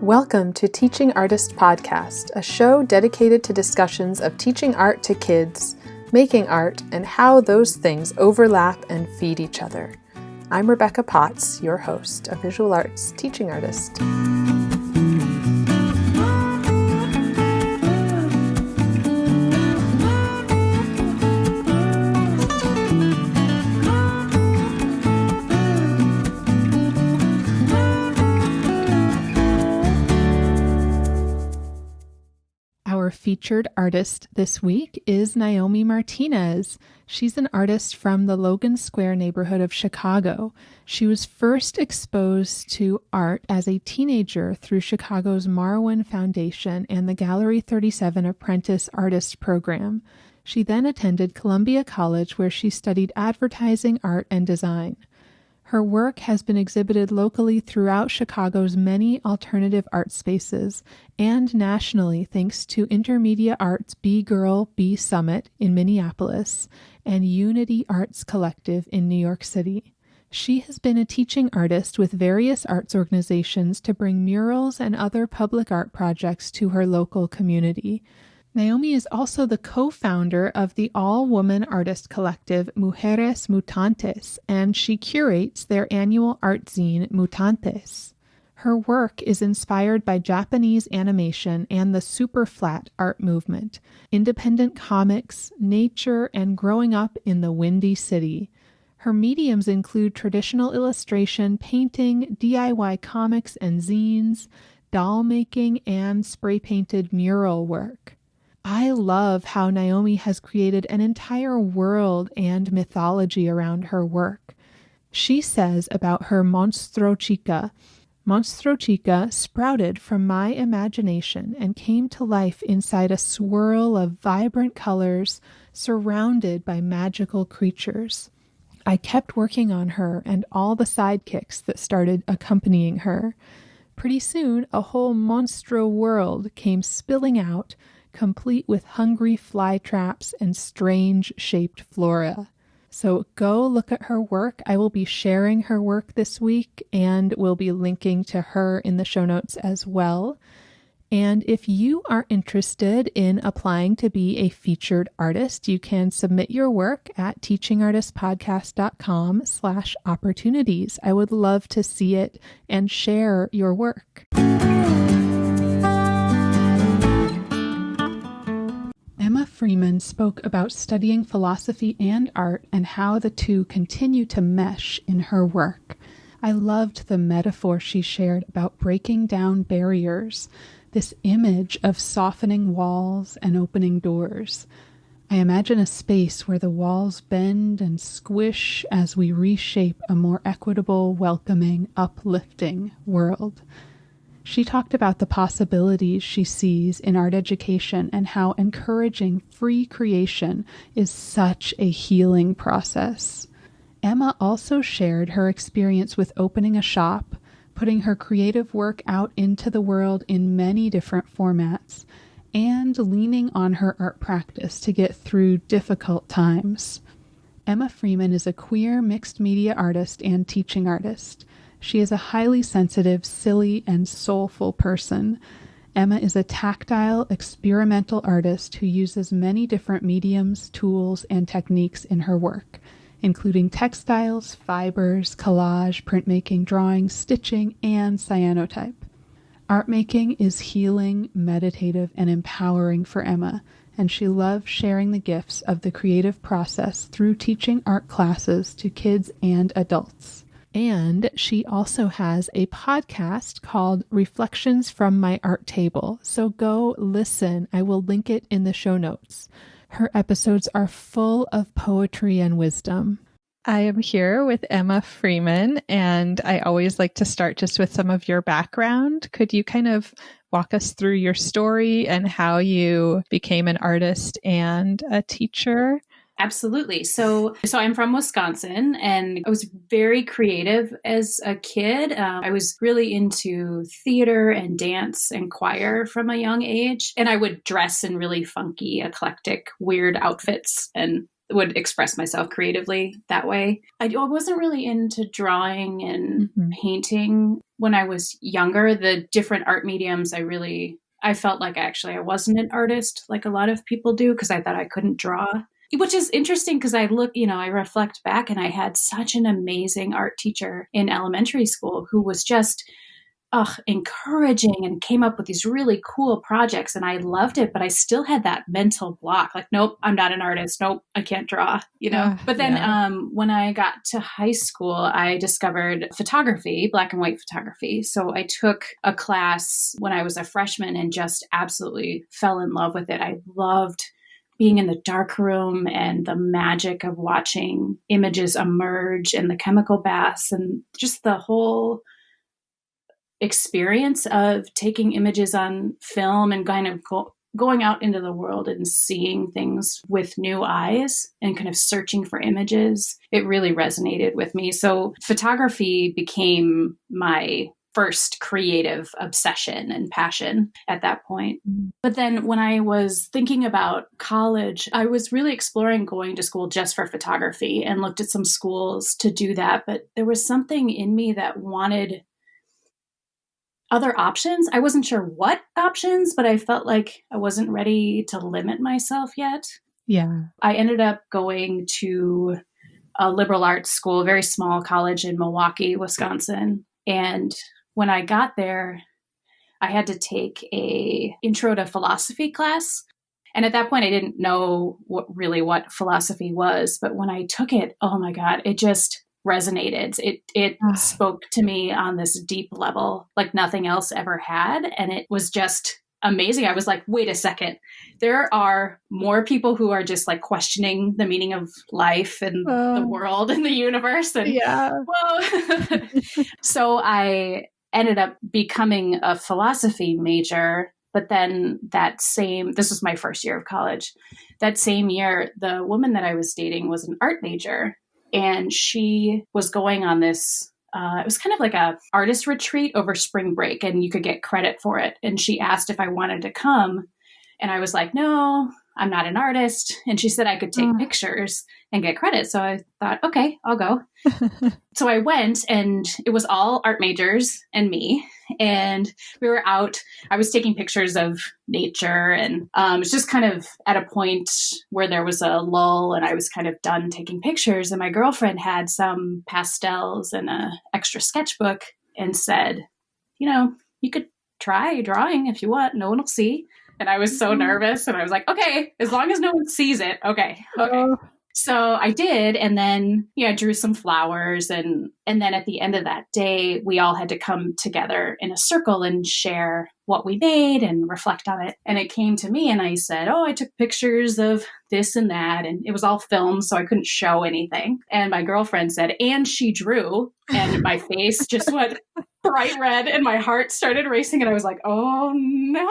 Welcome to Teaching Artist Podcast, a show dedicated to discussions of teaching art to kids, making art, and how those things overlap and feed each other. I'm Rebecca Potts, your host, a visual arts teaching artist. Our featured artist this week is Naomi Martinez. She's an artist from the Logan Square neighborhood of Chicago. She was first exposed to art as a teenager through Chicago's Marwan Foundation and the Gallery 37 Apprentice Artist Program. She then attended Columbia College, where she studied advertising, art, and design. Her work has been exhibited locally throughout Chicago's many alternative art spaces and nationally thanks to Intermedia Arts Be Girl Be Summit in Minneapolis and Unity Arts Collective in New York City. She has been a teaching artist with various arts organizations to bring murals and other public art projects to her local community. Naomi is also the co-founder of the all-woman artist collective Mujeres Mutantes, and she curates their annual art zine Mutantes. Her work is inspired by Japanese animation and the super flat art movement, independent comics, nature, and growing up in the Windy City. Her mediums include traditional illustration, painting, DIY comics and zines, doll making, and spray-painted mural work. I love how Naomi has created an entire world and mythology around her work. She says about her Monstro Chica sprouted from my imagination and came to life inside a swirl of vibrant colors surrounded by magical creatures. I kept working on her and all the sidekicks that started accompanying her. Pretty soon, a whole Monstro world came spilling out, complete with hungry fly traps and strange-shaped flora. So go look at her work. I will be sharing her work this week and will be linking to her in the show notes as well. And if you are interested in applying to be a featured artist, you can submit your work at teachingartistpodcast.com/opportunities. I would love to see it and share your work. Emma Freeman spoke about studying philosophy and art and how the two continue to mesh in her work. I loved the metaphor she shared about breaking down barriers, this image of softening walls and opening doors. I imagine a space where the walls bend and squish as we reshape a more equitable, welcoming, uplifting world. She talked about the possibilities she sees in art education and how encouraging free creation is such a healing process. Emma also shared her experience with opening a shop, putting her creative work out into the world in many different formats, and leaning on her art practice to get through difficult times. Emma Freeman is a queer mixed media artist and teaching artist. She is a highly sensitive, silly, and soulful person. Emma is a tactile, experimental artist who uses many different mediums, tools, and techniques in her work, including textiles, fibers, collage, printmaking, drawing, stitching, and cyanotype. Art making is healing, meditative, and empowering for Emma, and she loves sharing the gifts of the creative process through teaching art classes to kids and adults. And she also has a podcast called Reflections from My Art Table. So go listen. I will link it in the show notes. Her episodes are full of poetry and wisdom. I am here with Emma Freeman, and I always like to start just with some of your background. Could you kind of walk us through your story and how you became an artist and a teacher? Absolutely. So I'm from Wisconsin, and I was very creative as a kid. I was really into theater and dance and choir from a young age, and I would dress in really funky, eclectic, weird outfits and would express myself creatively that way. I wasn't really into drawing and painting when I was younger. The different art mediums, I felt like actually I wasn't an artist like a lot of people do because I thought I couldn't draw. Which is interesting because I reflect back and I had such an amazing art teacher in elementary school who was just encouraging and came up with these really cool projects. And I loved it, but I still had that mental block. Like, nope, I'm not an artist. Nope, I can't draw, But then when I got to high school, I discovered photography, black and white photography. So I took a class when I was a freshman and just absolutely fell in love with it. I loved being in the dark room and the magic of watching images emerge and the chemical baths and just the whole experience of taking images on film and kind of going out into the world and seeing things with new eyes and kind of searching for images. It really resonated with me. So photography became my first creative obsession and passion at that point. But then when I was thinking about college, I was really exploring going to school just for photography and looked at some schools to do that. But there was something in me that wanted other options. I wasn't sure what options, but I felt like I wasn't ready to limit myself yet. Yeah. I ended up going to a liberal arts school, a very small college in Milwaukee, Wisconsin. And when I got there, I had to take a intro to philosophy class. And at that point, I didn't know what philosophy was. But when I took it, oh my God, it just resonated. It spoke to me on this deep level, like nothing else ever had. And it was just amazing. I was like, wait a second. There are more people who are just like questioning the meaning of life and the world and the universe. And whoa. So I ended up becoming a philosophy major. But then this was my first year of college. That same year, the woman that I was dating was an art major. And she was going on this, it was kind of like a artist retreat over spring break, and you could get credit for it. And she asked if I wanted to come. And I was like, no, I'm not an artist. And she said I could take pictures and get credit. So I thought, okay, I'll go. So I went, and it was all art majors and me. And we were out. I was taking pictures of nature, and it was just kind of at a point where there was a lull, and I was kind of done taking pictures. And my girlfriend had some pastels and an extra sketchbook and said, you could try drawing if you want. No one will see. And I was so nervous, and I was like, okay, as long as no one sees it. Okay. So I did. And then, I drew some flowers. And then at the end of that day, we all had to come together in a circle and share what we made and reflect on it. And it came to me, and I said, I took pictures of this and that. And it was all filmed, so I couldn't show anything. And my girlfriend said, and she drew. And my face just went bright red, and my heart started racing. And I was like, oh no,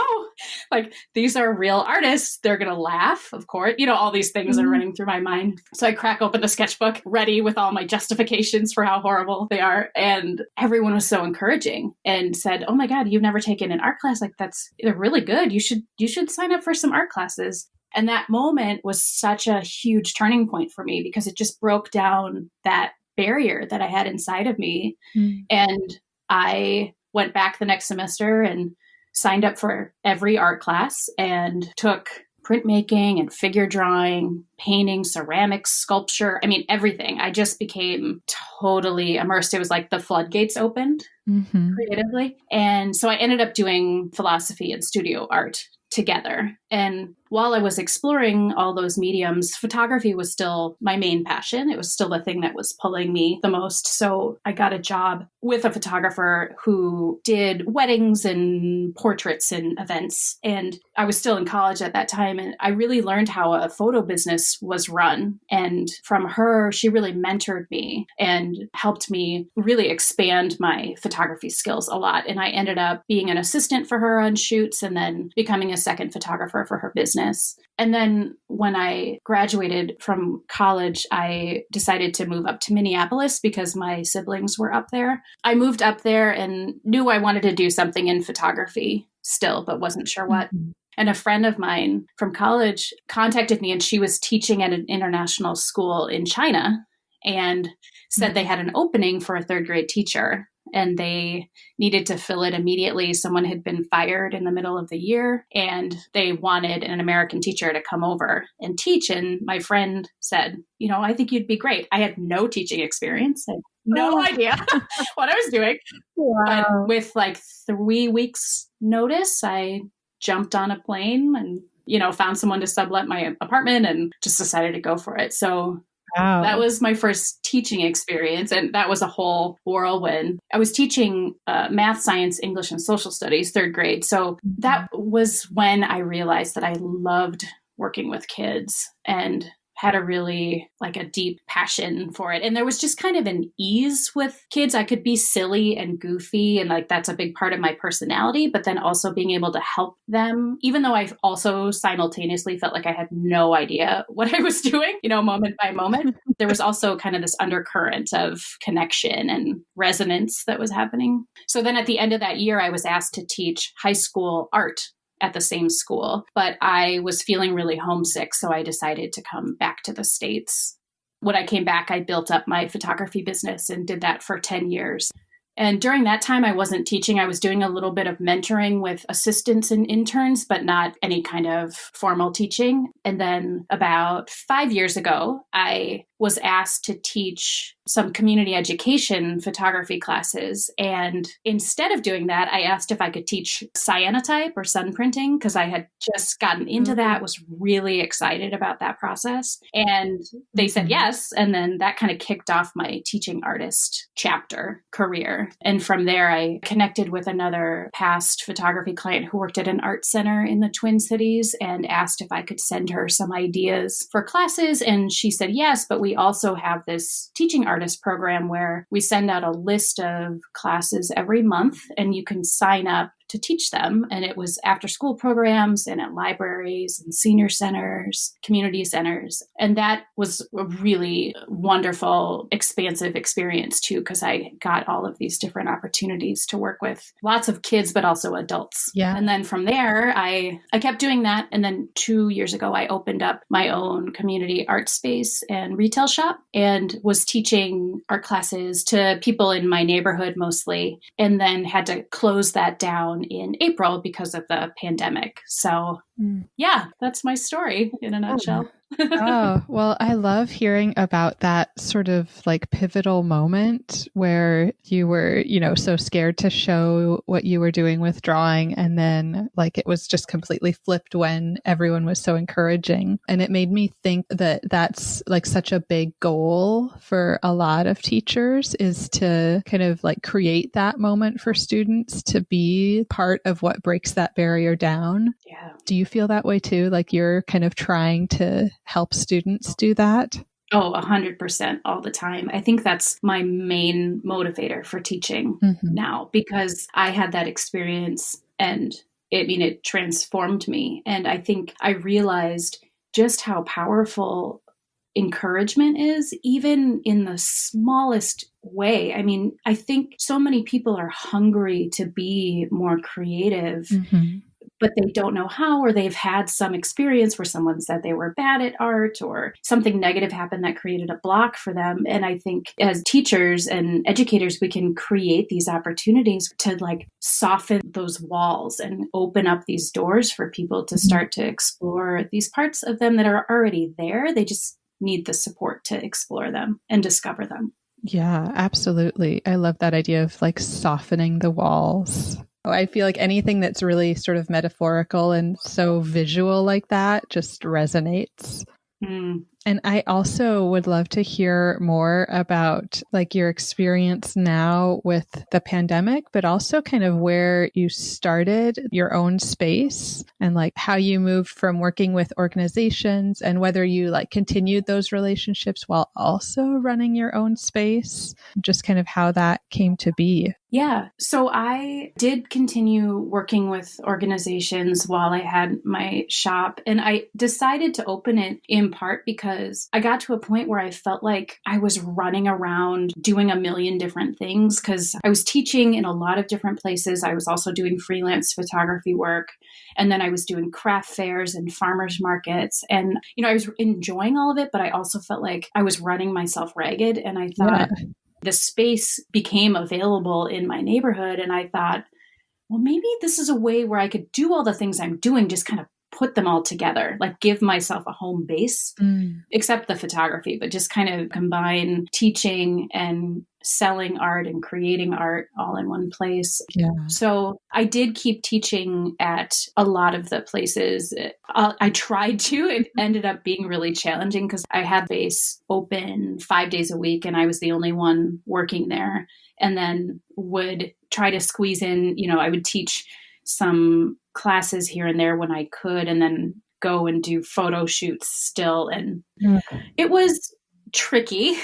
like these are real artists. They're going to laugh, of course. All these things are running through my mind. So I crack open the sketchbook ready with all my justifications for how horrible they are. And everyone was so encouraging and said, oh my God, you've never taken an art class. Like they're really good. You should sign up for some art classes. And that moment was such a huge turning point for me because it just broke down that barrier that I had inside of me. And I went back the next semester and signed up for every art class and took printmaking and figure drawing, painting, ceramics, sculpture. I mean, everything. I just became totally immersed. It was like the floodgates opened creatively. And so I ended up doing philosophy and studio art together. And while I was exploring all those mediums, photography was still my main passion. It was still the thing that was pulling me the most. So I got a job with a photographer who did weddings and portraits and events. And I was still in college at that time. And I really learned how a photo business was run. And from her, she really mentored me and helped me really expand my photography skills a lot. And I ended up being an assistant for her on shoots and then becoming a second photographer for her business. And then when I graduated from college, I decided to move up to Minneapolis because my siblings were up there. I moved up there and knew I wanted to do something in photography still, but wasn't sure what. And a friend of mine from college contacted me, and she was teaching at an international school in China and said they had an opening for a third grade teacher and they needed to fill it immediately. Someone had been fired in the middle of the year and they wanted an American teacher to come over and teach. And my friend said, I think you'd be great. I had no teaching experience. I had no idea what I was doing. Wow. But with like 3 weeks notice, I jumped on a plane and, found someone to sublet my apartment and just decided to go for it. So wow. That was my first teaching experience, and that was a whole whirlwind. I was teaching math, science, English, and social studies, third grade. So that was when I realized that I loved working with kids and had a really a deep passion for it. And there was just kind of an ease with kids. I could be silly and goofy and that's a big part of my personality, but then also being able to help them, even though I also simultaneously felt like I had no idea what I was doing, moment by moment. There was also kind of this undercurrent of connection and resonance that was happening. So then at the end of that year, I was asked to teach high school art at the same school, but I was feeling really homesick. So I decided to come back to the States. When I came back, I built up my photography business and did that for 10 years. And during that time, I wasn't teaching. I was doing a little bit of mentoring with assistants and interns, but not any kind of formal teaching. And then about 5 years ago, I was asked to teach some community education photography classes. And instead of doing that, I asked if I could teach cyanotype or sun printing because I had just gotten into that, was really excited about that process. And they said yes. And then that kind of kicked off my teaching artist chapter career. And from there, I connected with another past photography client who worked at an art center in the Twin Cities and asked if I could send her some ideas for classes. And she said yes, but we also have this teaching artist program where we send out a list of classes every month and you can sign up to teach them. And it was after school programs and at libraries and senior centers, community centers. And that was a really wonderful, expansive experience too, because I got all of these different opportunities to work with lots of kids, but also adults. Yeah. And then from there, I kept doing that. And then 2 years ago, I opened up my own community art space and retail shop and was teaching art classes to people in my neighborhood mostly, and then had to close that down in April because of the pandemic. So yeah, that's my story in a nutshell. Oh, well, I love hearing about that sort of pivotal moment where you were, so scared to show what you were doing with drawing. And then it was just completely flipped when everyone was so encouraging. And it made me think that that's such a big goal for a lot of teachers, is to kind of create that moment for students to be part of what breaks that barrier down. Yeah. Do you feel that way too? You're kind of trying to help students do that? Oh, 100% all the time. I think that's my main motivator for teaching now, because I had that experience and it transformed me. And I think I realized just how powerful encouragement is, even in the smallest way. I think so many people are hungry to be more creative, but they don't know how, or they've had some experience where someone said they were bad at art or something negative happened that created a block for them. And I think as teachers and educators, we can create these opportunities to soften those walls and open up these doors for people to start to explore these parts of them that are already there. They just need the support to explore them and discover them. Yeah, absolutely. I love that idea of softening the walls. I feel like anything that's really sort of metaphorical and so visual like that just resonates. And I also would love to hear more about your experience now with the pandemic, but also kind of where you started your own space and how you moved from working with organizations and whether you continued those relationships while also running your own space, just kind of how that came to be. Yeah. So I did continue working with organizations while I had my shop, and I decided to open it in part because because I got to a point where I felt like I was running around doing a million different things because I was teaching in a lot of different places. I was also doing freelance photography work. And then I was doing craft fairs and farmers markets. And, I was enjoying all of it, but I also felt like I was running myself ragged. And I thought the space became available in my neighborhood. And I thought, well, maybe this is a way where I could do all the things I'm doing, just kind of put them all together, like give myself a home base, except the photography, but just kind of combine teaching and selling art and creating art all in one place. Yeah. So I did keep teaching at a lot of the places. I tried to. It ended up being really challenging because I had base open 5 days a week and I was the only one working there, and then would try to squeeze in, I would teach some classes here and there when I could, and then go and do photo shoots still. And it was tricky,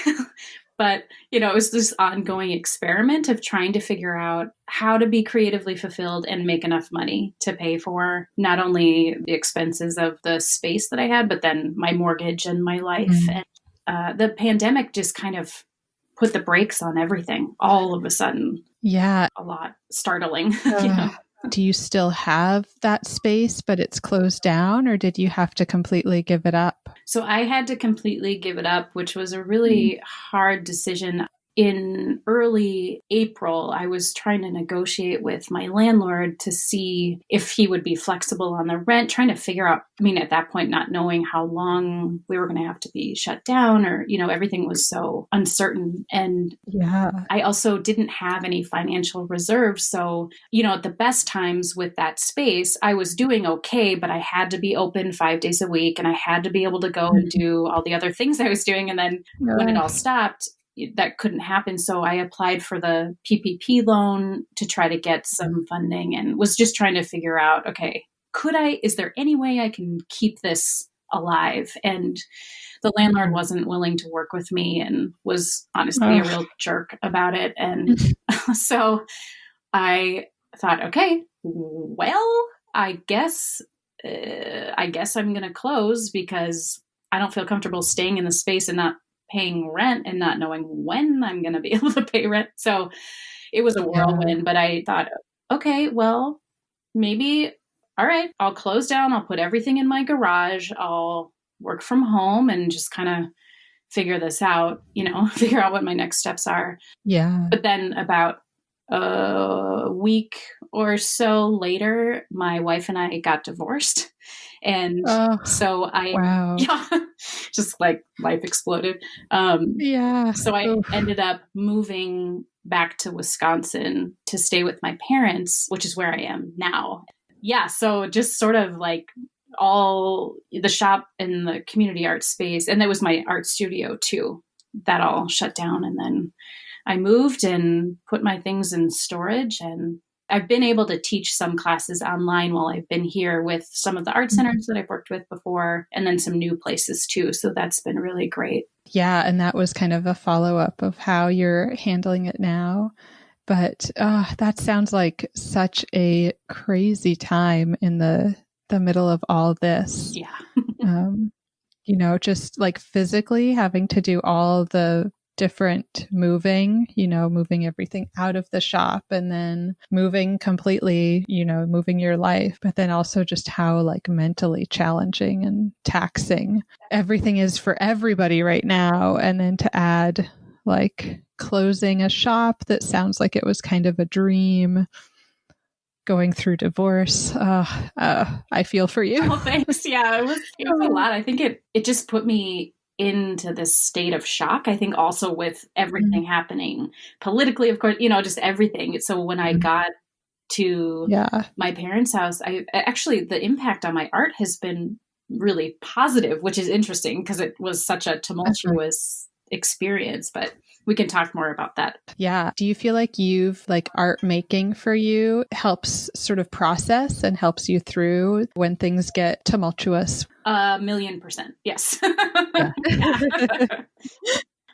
but, it was this ongoing experiment of trying to figure out how to be creatively fulfilled and make enough money to pay for not only the expenses of the space that I had, but then my mortgage and my life. And the pandemic just kind of put the brakes on everything all of a sudden. Yeah. A lot startling. Do you still have that space, but it's closed down, or did you have to completely give it up? So I had to completely give it up, which was a really hard decision. In early April, I was trying to negotiate with my landlord to see if he would be flexible on the rent, trying to figure out, at that point, not knowing how long we were going to have to be shut down, or, everything was so uncertain. And I also didn't have any financial reserves. So, at the best times with that space, I was doing okay, but I had to be open 5 days a week and I had to be able to go and do all the other things I was doing. And then when it all stopped, that couldn't happen. So I applied for the PPP loan to try to get some funding and was just trying to figure out, okay, is there any way I can keep this alive? And the landlord wasn't willing to work with me and was honestly a real jerk about it. And so I thought, okay, well, I guess I'm going to close because I don't feel comfortable staying in the space and not paying rent and not knowing when I'm going to be able to pay rent. So it was a whirlwind, but I thought, okay, well, maybe, all right, I'll close down. I'll put everything in my garage. I'll work from home and just kind of figure this out, figure out what my next steps are. Yeah. But then about a week or so later, my wife and I got divorced. And so just like life exploded. So I ended up moving back to Wisconsin to stay with my parents, which is where I am now. Yeah. So just sort of like all the shop and the community art space. And that was my art studio too. That all shut down. And then I moved and put my things in storage, and I've been able to teach some classes online while I've been here with some of the art centers that I've worked with before, and then some new places too. So that's been really great. Yeah. And that was kind of a follow-up of how you're handling it now. But that sounds like such a crazy time in the middle of all this. Yeah. Just like physically having to do all the different moving everything out of the shop, and then moving completely, moving your life, but then also just how like mentally challenging and taxing everything is for everybody right now. And then to add like closing a shop that sounds like it was kind of a dream, going through divorce. I feel for you. Oh, thanks. Yeah, it was a lot. I think it just put me into this state of shock. I think also with everything happening politically, of course, just everything. So when I got to my parents' house, the impact on my art has been really positive, which is interesting because it was such a tumultuous experience, but we can talk more about that. Yeah. Do you feel like art making for you helps sort of process and helps you through when things get tumultuous? 1,000,000%. Yes.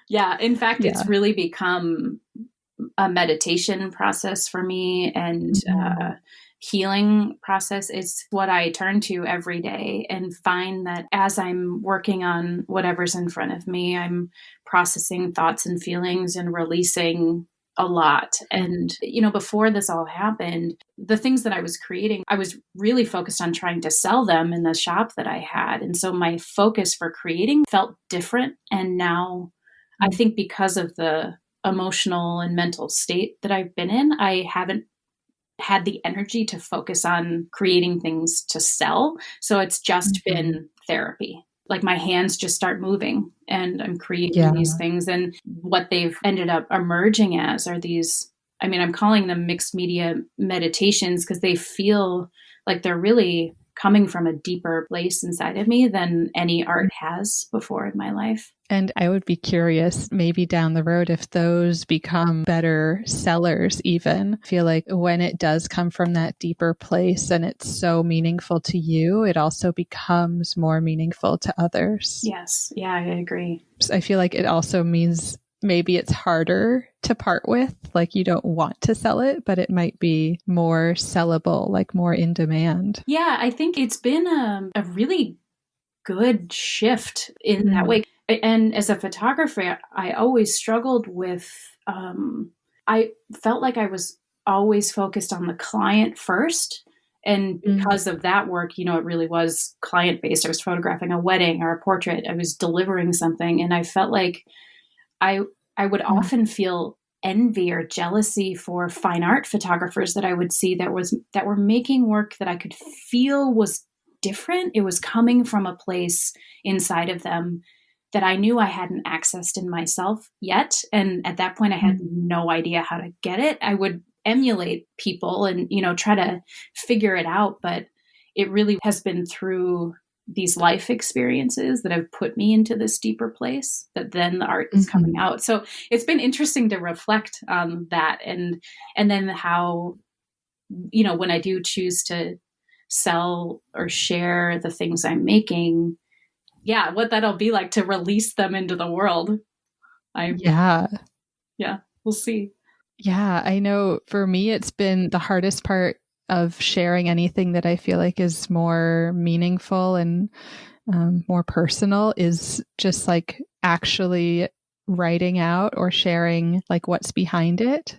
Yeah. In fact, it's really become a meditation process for me. And healing process. It's what I turn to every day, and find that as I'm working on whatever's in front of me, I'm processing thoughts and feelings and releasing a lot. And, before this all happened, the things that I was creating, I was really focused on trying to sell them in the shop that I had. And so my focus for creating felt different. And now I think because of the emotional and mental state that I've been in, I haven't had the energy to focus on creating things to sell. So it's just been therapy. Like my hands just start moving and I'm creating these things. And what they've ended up emerging as are these, I'm calling them mixed media meditations, because they feel like they're really coming from a deeper place inside of me than any art has before in my life. And I would be curious, maybe down the road, if those become better sellers even. I feel like when it does come from that deeper place and it's so meaningful to you, it also becomes more meaningful to others. Yes. Yeah, I agree. I feel like it also means maybe it's harder to part with, like you don't want to sell it, but it might be more sellable, like more in demand. Yeah, I think it's been a really good shift in that way. And as a photographer, I always struggled with, I felt like I was always focused on the client first. And because of that work, it really was client-based. I was photographing a wedding or a portrait. I was delivering something. And I felt like I would often feel envy or jealousy for fine art photographers that I would see that were making work that I could feel was different. It was coming from a place inside of them that I knew I hadn't accessed in myself yet. And at that point, I had no idea how to get it. I would emulate people and, try to figure it out. But it really has been through these life experiences that have put me into this deeper place that then the art is coming out. So it's been interesting to reflect on that. And then how, when I do choose to sell or share the things I'm making, what that'll be like to release them into the world. We'll see. Yeah, I know for me, it's been the hardest part of sharing anything that I feel like is more meaningful and more personal is just like actually writing out or sharing like what's behind it.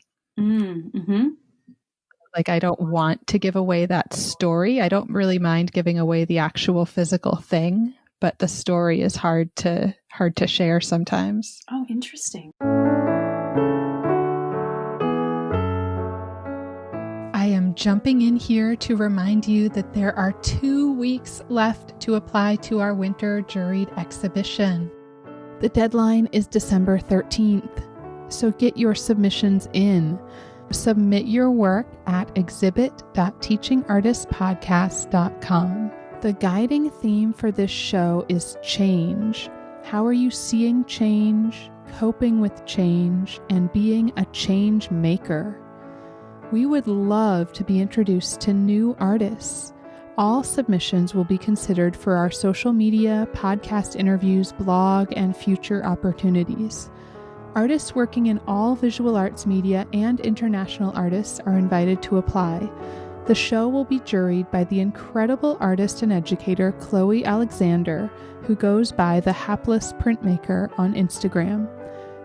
Like I don't want to give away that story. I don't really mind giving away the actual physical thing, but the story is hard to share sometimes. Oh, interesting. I am jumping in here to remind you that there are 2 weeks left to apply to our winter Juried exhibition. The deadline is December 13th, so get your submissions in. Submit your work at exhibit.teachingartistpodcast.com. The guiding theme for this show is change. How are you seeing change, coping with change, and being a change maker? We would love to be introduced to new artists. All submissions will be considered for our social media, podcast interviews, blog, and future opportunities. Artists working in all visual arts media and international artists are invited to apply. The show will be juried by the incredible artist and educator Chloe Alexander, who goes by the Hapless Printmaker on Instagram.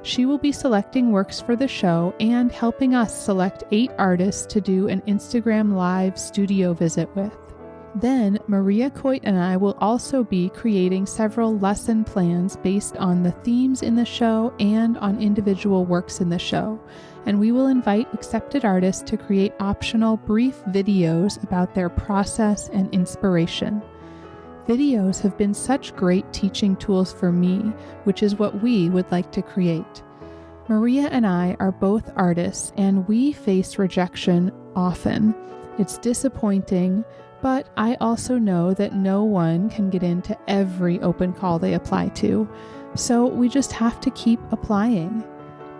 She will be selecting works for the show and helping us select 8 artists to do an Instagram Live studio visit with. Then, Maria Coit and I will also be creating several lesson plans based on the themes in the show and on individual works in the show, and we will invite accepted artists to create optional brief videos about their process and inspiration. Videos have been such great teaching tools for me, which is what we would like to create. Maria and I are both artists, and we face rejection often. It's disappointing, but I also know that no one can get into every open call they apply to, so we just have to keep applying.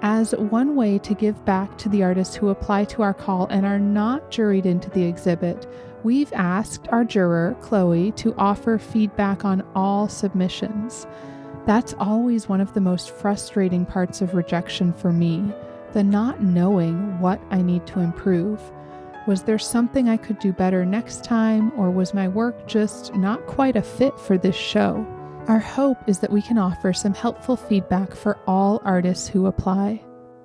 As one way to give back to the artists who apply to our call and are not juried into the exhibit, we've asked our juror, Chloe, to offer feedback on all submissions. That's always one of the most frustrating parts of rejection for me, the not knowing what I need to improve. Was there something I could do better next time, or was my work just not quite a fit for this show? Our hope is that we can offer some helpful feedback for all artists who apply.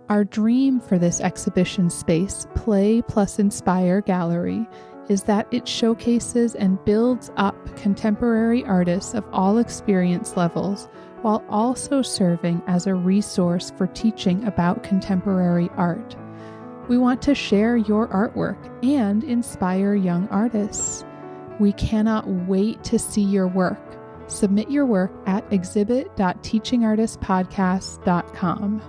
Our dream for this exhibition space, Play Plus Inspire Gallery, is that it showcases and builds up contemporary artists of all experience levels, while also serving as a resource for teaching about contemporary art. We want to share your artwork and inspire young artists. We cannot wait to see your work. Submit your work at exhibit.teachingartistpodcast.com.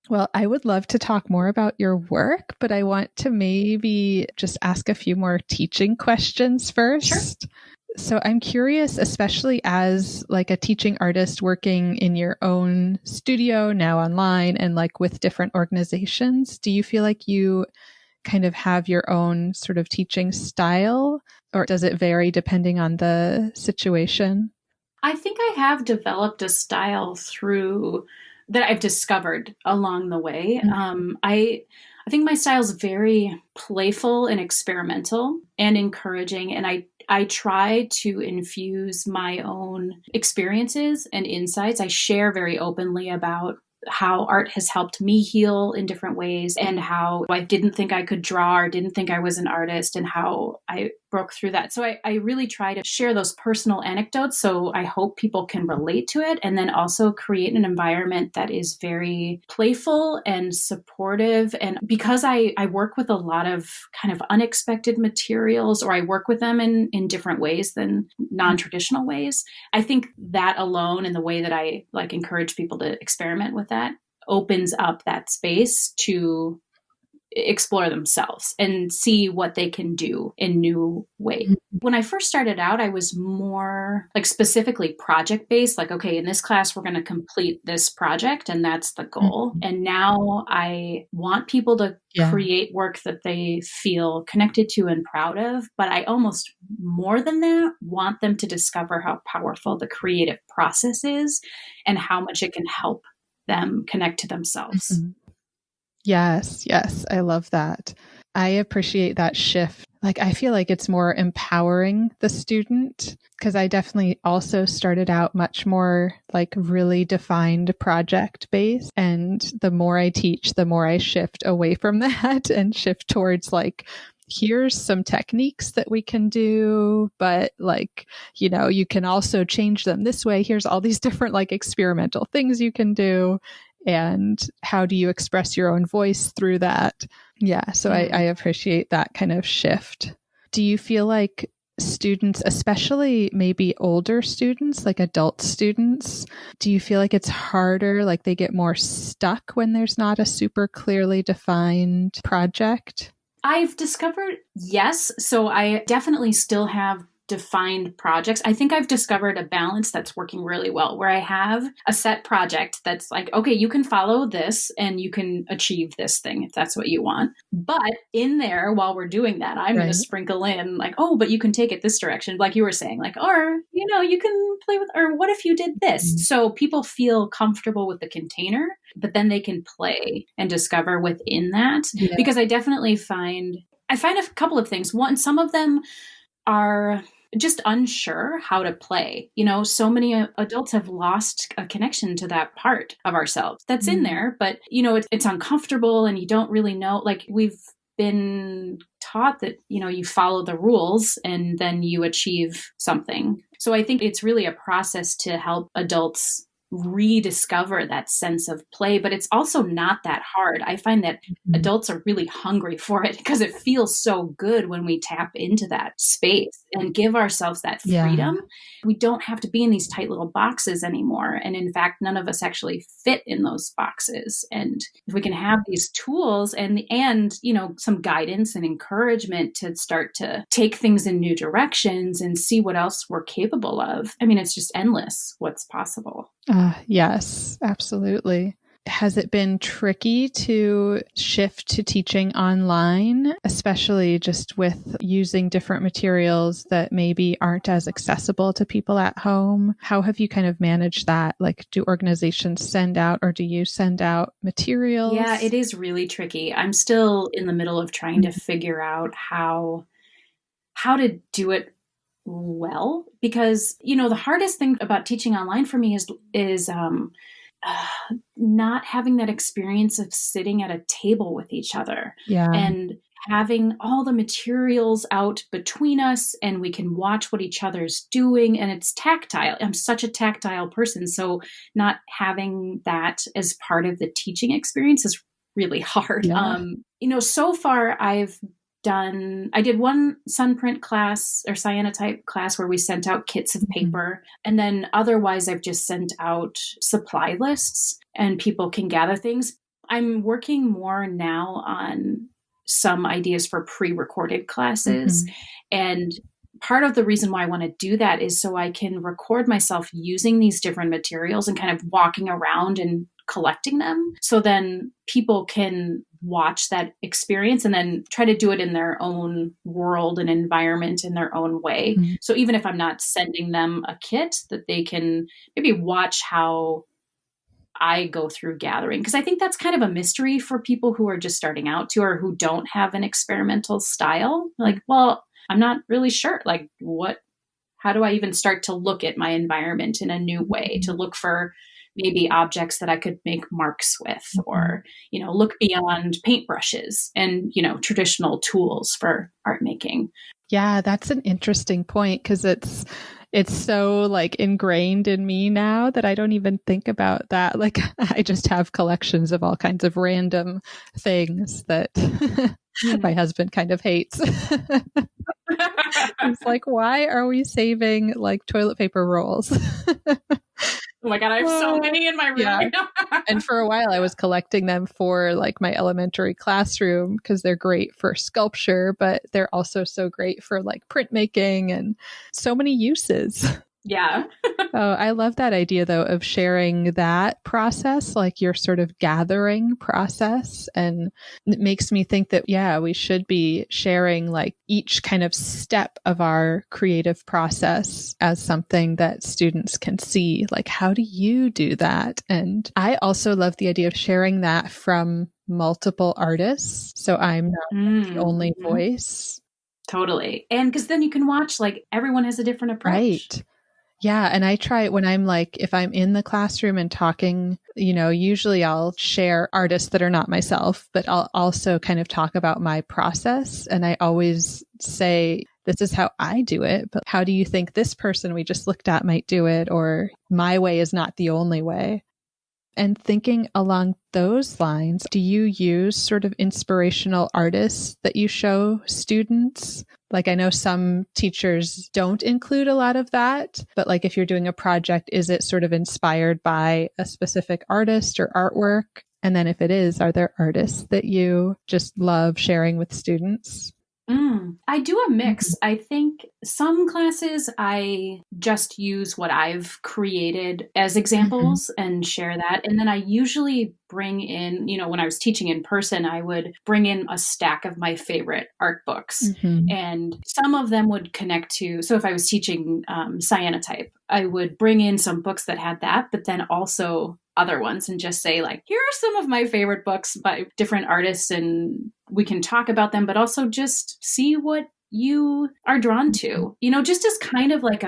Well, I would love to talk more about your work, but I want to maybe just ask a few more teaching questions first. Sure. So I'm curious, especially as like a teaching artist working in your own studio, now online, and like with different organizations, do you feel like you kind of have your own sort of teaching style, or does it vary depending on the situation? I think I have developed a style through that I've discovered along the way. Mm-hmm. I think my style is very playful and experimental and encouraging, and I try to infuse my own experiences and insights. I share very openly about how art has helped me heal in different ways, and how I didn't think I could draw or didn't think I was an artist, and how I broke through that. So I really try to share those personal anecdotes. So I hope people can relate to it, and then also create an environment that is very playful and supportive. And because I work with a lot of kind of unexpected materials, or I work with them in different ways than non-traditional ways, I think that alone, and the way that I like encourage people to experiment with that, opens up that space to explore themselves and see what they can do in new ways. When I first started out, I was more like specifically project based, like, okay, in this class, we're going to complete this project and that's the goal. Mm-hmm. And now I want people to create work that they feel connected to and proud of. But I almost more than that want them to discover how powerful the creative process is and how much it can help them connect to themselves. Mm-hmm. Yes. I love that. I appreciate that shift. Like, I feel like it's more empowering the student, because I definitely also started out much more like really defined project based. And the more I teach, the more I shift away from that and shift towards like, here's some techniques that we can do, but like, you know, you can also change them this way. Here's all these different like experimental things you can do. And how do you express your own voice through that? Yeah. So I appreciate that kind of shift. Do you feel like students, especially maybe older students, like adult students, do you feel like it's harder, like they get more stuck when there's not a super clearly defined project? I've discovered, yes. So I definitely still have defined projects. I think I've discovered a balance that's working really well, where I have a set project that's like, okay, you can follow this and you can achieve this thing if that's what you want. But in there, while we're doing that, I'm going to sprinkle in like, oh, but you can take it this direction, like you were saying, like, or, you know, you can play with, or what if you did this? Mm-hmm. So people feel comfortable with the container, but then they can play and discover within that. Yeah. Because I definitely find a couple of things. One, some of them are just unsure how to play. You know, so many adults have lost a connection to that part of ourselves that's in there, but you know, it's uncomfortable and you don't really know, like we've been taught that, you know, you follow the rules and then you achieve something. So I think it's really a process to help adults rediscover that sense of play, but it's also not that hard. I find that adults are really hungry for it because it feels so good when we tap into that space and give ourselves that freedom. Yeah. We don't have to be in these tight little boxes anymore. And in fact, none of us actually fit in those boxes. And if we can have these tools and you know, some guidance and encouragement to start to take things in new directions and see what else we're capable of. I mean, it's just endless what's possible. Yes, absolutely. Has it been tricky to shift to teaching online, especially just with using different materials that maybe aren't as accessible to people at home? How have you kind of managed that? Like, do organizations send out, or do you send out materials? Yeah, it is really tricky. I'm still in the middle of trying to figure out how to do it well, because, the hardest thing about teaching online for me is not having that experience of sitting at a table with each other. Yeah. And having all the materials out between us, and we can watch what each other's doing, and it's tactile. I'm such a tactile person, so not having that as part of the teaching experience is really hard. Yeah. So far I did one Sunprint class or cyanotype class where we sent out kits of paper. And then otherwise I've just sent out supply lists and people can gather things. I'm working more now on some ideas for pre-recorded classes. And part of the reason why I want to do that is so I can record myself using these different materials and kind of walking around and collecting them. So then people can watch that experience and then try to do it in their own world and environment in their own way. So even if I'm not sending them a kit, that they can maybe watch how I go through gathering. Because I think that's kind of a mystery for people who are just starting out too, or who don't have an experimental style. Like, well, I'm not really sure. Like, how do I even start to look at my environment in a new way, to look for maybe objects that I could make marks with, or, look beyond paintbrushes and, traditional tools for art making. Yeah, that's an interesting point, because it's so like ingrained in me now that I don't even think about that. Like, I just have collections of all kinds of random things that my husband kind of hates. It's like, why are we saving like toilet paper rolls? Oh my God, I have so many in my room. Yeah. And for a while I was collecting them for like my elementary classroom, because they're great for sculpture, but they're also so great for like printmaking and so many uses. Yeah. Oh, I love that idea though of sharing that process, like your sort of gathering process. And it makes me think that, yeah, we should be sharing like each kind of step of our creative process as something that students can see. Like, how do you do that? And I also love the idea of sharing that from multiple artists. So I'm not the only voice. Totally. And because then you can watch, like, everyone has a different approach. Right. Yeah. And I try when I'm like, if I'm in the classroom and talking, usually I'll share artists that are not myself, but I'll also kind of talk about my process. And I always say, this is how I do it, but how do you think this person we just looked at might do it? Or my way is not the only way. And thinking along those lines, do you use sort of inspirational artists that you show students? Like, I know some teachers don't include a lot of that, but like if you're doing a project, is it sort of inspired by a specific artist or artwork? And then if it is, are there artists that you just love sharing with students? I do a mix. I think some classes I just use what I've created as examples and share that. And then I usually bring in, when I was teaching in person, I would bring in a stack of my favorite art books. And some of them would connect to, so if I was teaching cyanotype, I would bring in some books that had that, but then also other ones and just say, like, here are some of my favorite books by different artists, and we can talk about them, but also just see what you are drawn to, just as kind of like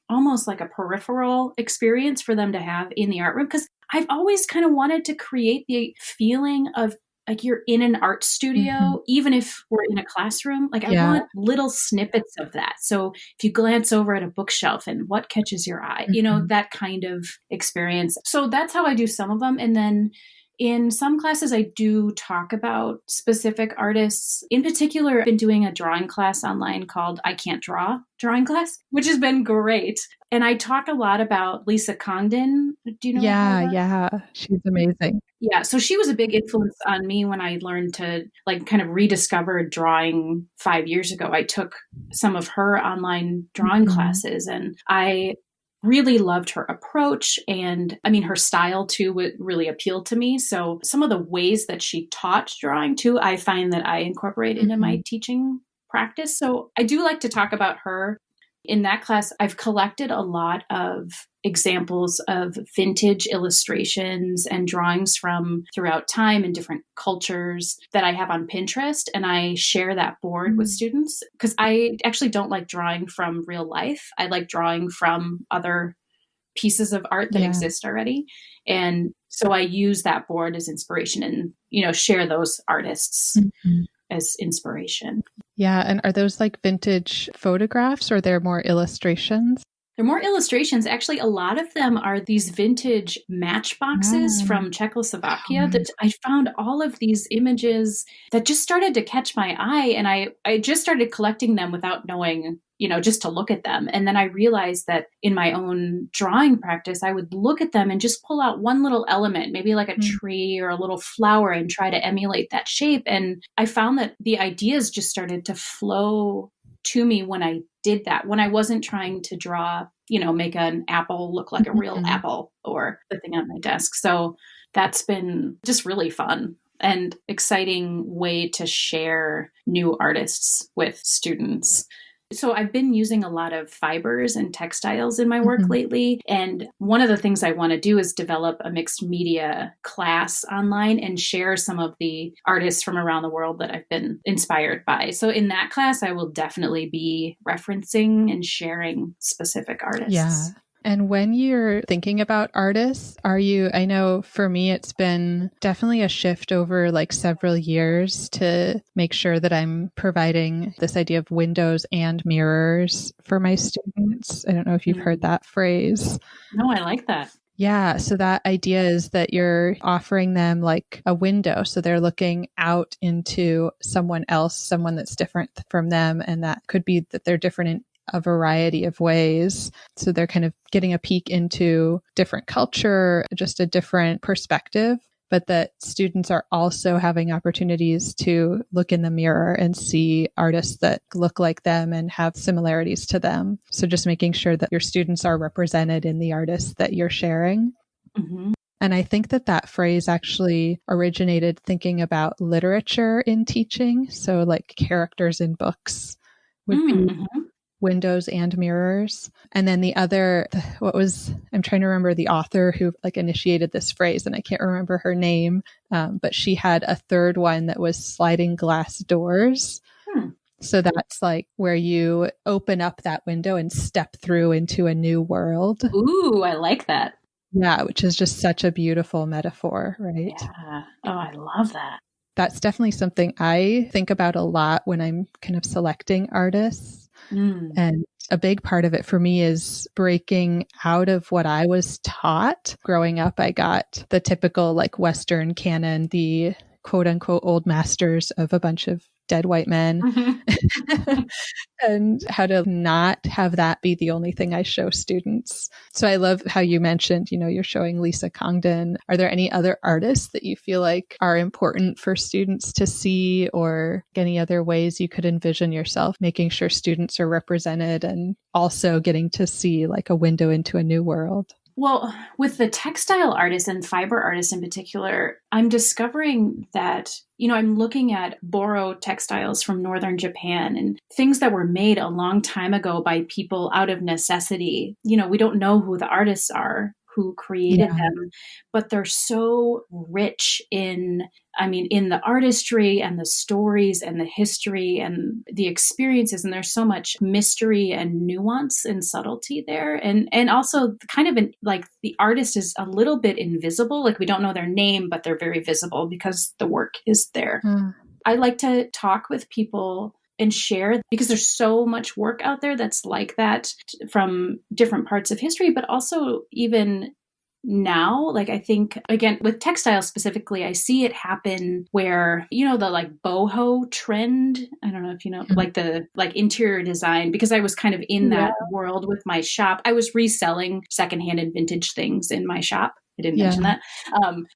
almost like a peripheral experience for them to have in the art room. Because I've always kind of wanted to create the feeling of like you're in an art studio, even if we're in a classroom. Like, I want little snippets of that. So if you glance over at a bookshelf and what catches your eye, that kind of experience. So that's how I do some of them. And then in some classes, I do talk about specific artists. In particular, I've been doing a drawing class online called I Can't Draw drawing class, which has been great. And I talk a lot about Lisa Congdon. Do you know her? Yeah. She's amazing. Yeah. So she was a big influence on me when I learned to like kind of rediscover drawing 5 years ago. I took some of her online drawing classes, and I really loved her approach. And I mean, her style too would really appeal to me. So some of the ways that she taught drawing too, I find that I incorporate into my teaching practice. So I do like to talk about her. In that class, I've collected a lot of examples of vintage illustrations and drawings from throughout time and different cultures that I have on Pinterest. And I share that board with students because I actually don't like drawing from real life. I like drawing from other pieces of art that exist already. And so I use that board as inspiration and, share those artists as inspiration. Yeah. And are those like vintage photographs or they're more illustrations? They're more illustrations. Actually, a lot of them are these vintage matchboxes from Czechoslovakia that I found all of these images that just started to catch my eye. And I just started collecting them without knowing, just to look at them. And then I realized that in my own drawing practice, I would look at them and just pull out one little element, maybe like a tree or a little flower, and try to emulate that shape. And I found that the ideas just started to flow to me when I did that, when I wasn't trying to draw, make an apple look like a real apple or the thing on my desk. So that's been just really fun and exciting way to share new artists with students. So I've been using a lot of fibers and textiles in my work lately. And one of the things I want to do is develop a mixed media class online and share some of the artists from around the world that I've been inspired by. So in that class, I will definitely be referencing and sharing specific artists. Yeah. And when you're thinking about artists, I know for me, it's been definitely a shift over like several years to make sure that I'm providing this idea of windows and mirrors for my students. I don't know if you've heard that phrase. No, I like that. Yeah. So that idea is that you're offering them like a window. So they're looking out into someone else, someone that's different from them. And that could be that they're different in a variety of ways. So they're kind of getting a peek into different culture, just a different perspective, but that students are also having opportunities to look in the mirror and see artists that look like them and have similarities to them. So just making sure that your students are represented in the artists that you're sharing. And I think that phrase actually originated thinking about literature in teaching. So like characters in books would be windows and mirrors. And then the other, I'm trying to remember the author who like initiated this phrase, and I can't remember her name, but she had a third one that was sliding glass doors. So that's like where you open up that window and step through into a new world. Ooh, I like that. Yeah, which is just such a beautiful metaphor, right? Yeah. Oh, I love that. That's definitely something I think about a lot when I'm kind of selecting artists. And a big part of it for me is breaking out of what I was taught. Growing up, I got the typical like Western canon, the quote unquote old masters of a bunch of dead white men, and how to not have that be the only thing I show students. So I love how you mentioned, you're showing Lisa Congdon. Are there any other artists that you feel like are important for students to see, or any other ways you could envision yourself making sure students are represented and also getting to see like a window into a new world? Well, with the textile artists and fiber artists in particular, I'm discovering that, I'm looking at Boro textiles from northern Japan and things that were made a long time ago by people out of necessity. We don't know who the artists are who created them, but they're so rich in the artistry and the stories and the history and the experiences. And there's so much mystery and nuance and subtlety there. And also kind of like the artist is a little bit invisible. Like we don't know their name, but they're very visible because the work is there. I like to talk with people and share, because there's so much work out there that's like that from different parts of history, but also even now, like I think, again, with textiles specifically, I see it happen where, the like boho trend, I don't know if like the like interior design, because I was kind of in that world with my shop. I was reselling secondhand and vintage things in my shop. I didn't mention that.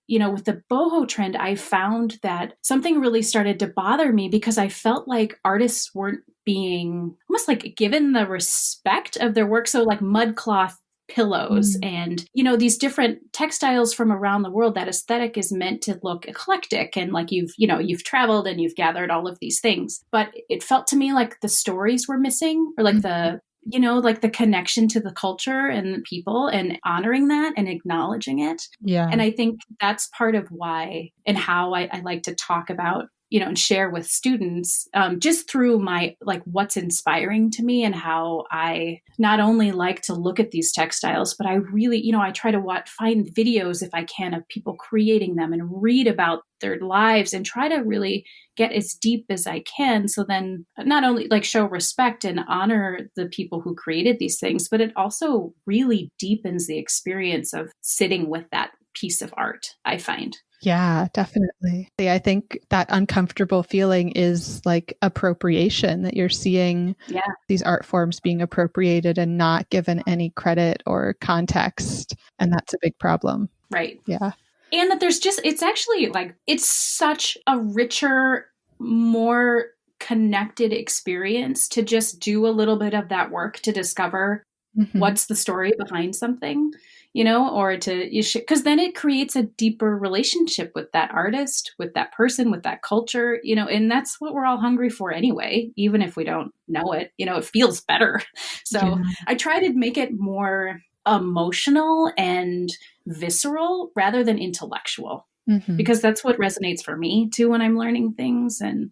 With the boho trend, I found that something really started to bother me because I felt like artists weren't being almost like given the respect of their work. So like mud cloth pillows and, these different textiles from around the world. That aesthetic is meant to look eclectic and like you've traveled and you've gathered all of these things. But it felt to me like the stories were missing, or like like the connection to the culture and the people, and honoring that and acknowledging it. Yeah. And I think that's part of why and how I like to talk about, and share with students, just through my, like, what's inspiring to me and how I not only like to look at these textiles, but I really, I try to find videos if I can of people creating them and read about their lives and try to really get as deep as I can. So then not only like show respect and honor the people who created these things, but it also really deepens the experience of sitting with that piece of art, I find. Yeah, definitely. I think that uncomfortable feeling is like appropriation, that you're seeing these art forms being appropriated and not given any credit or context. And that's a big problem. Right. Yeah. And that it's actually like, it's such a richer, more connected experience to just do a little bit of that work to discover what's the story behind something, or because then it creates a deeper relationship with that artist, with that person, with that culture, and that's what we're all hungry for anyway, even if we don't know it, it feels better. So I try to make it more emotional and visceral rather than intellectual, because that's what resonates for me too when I'm learning things, and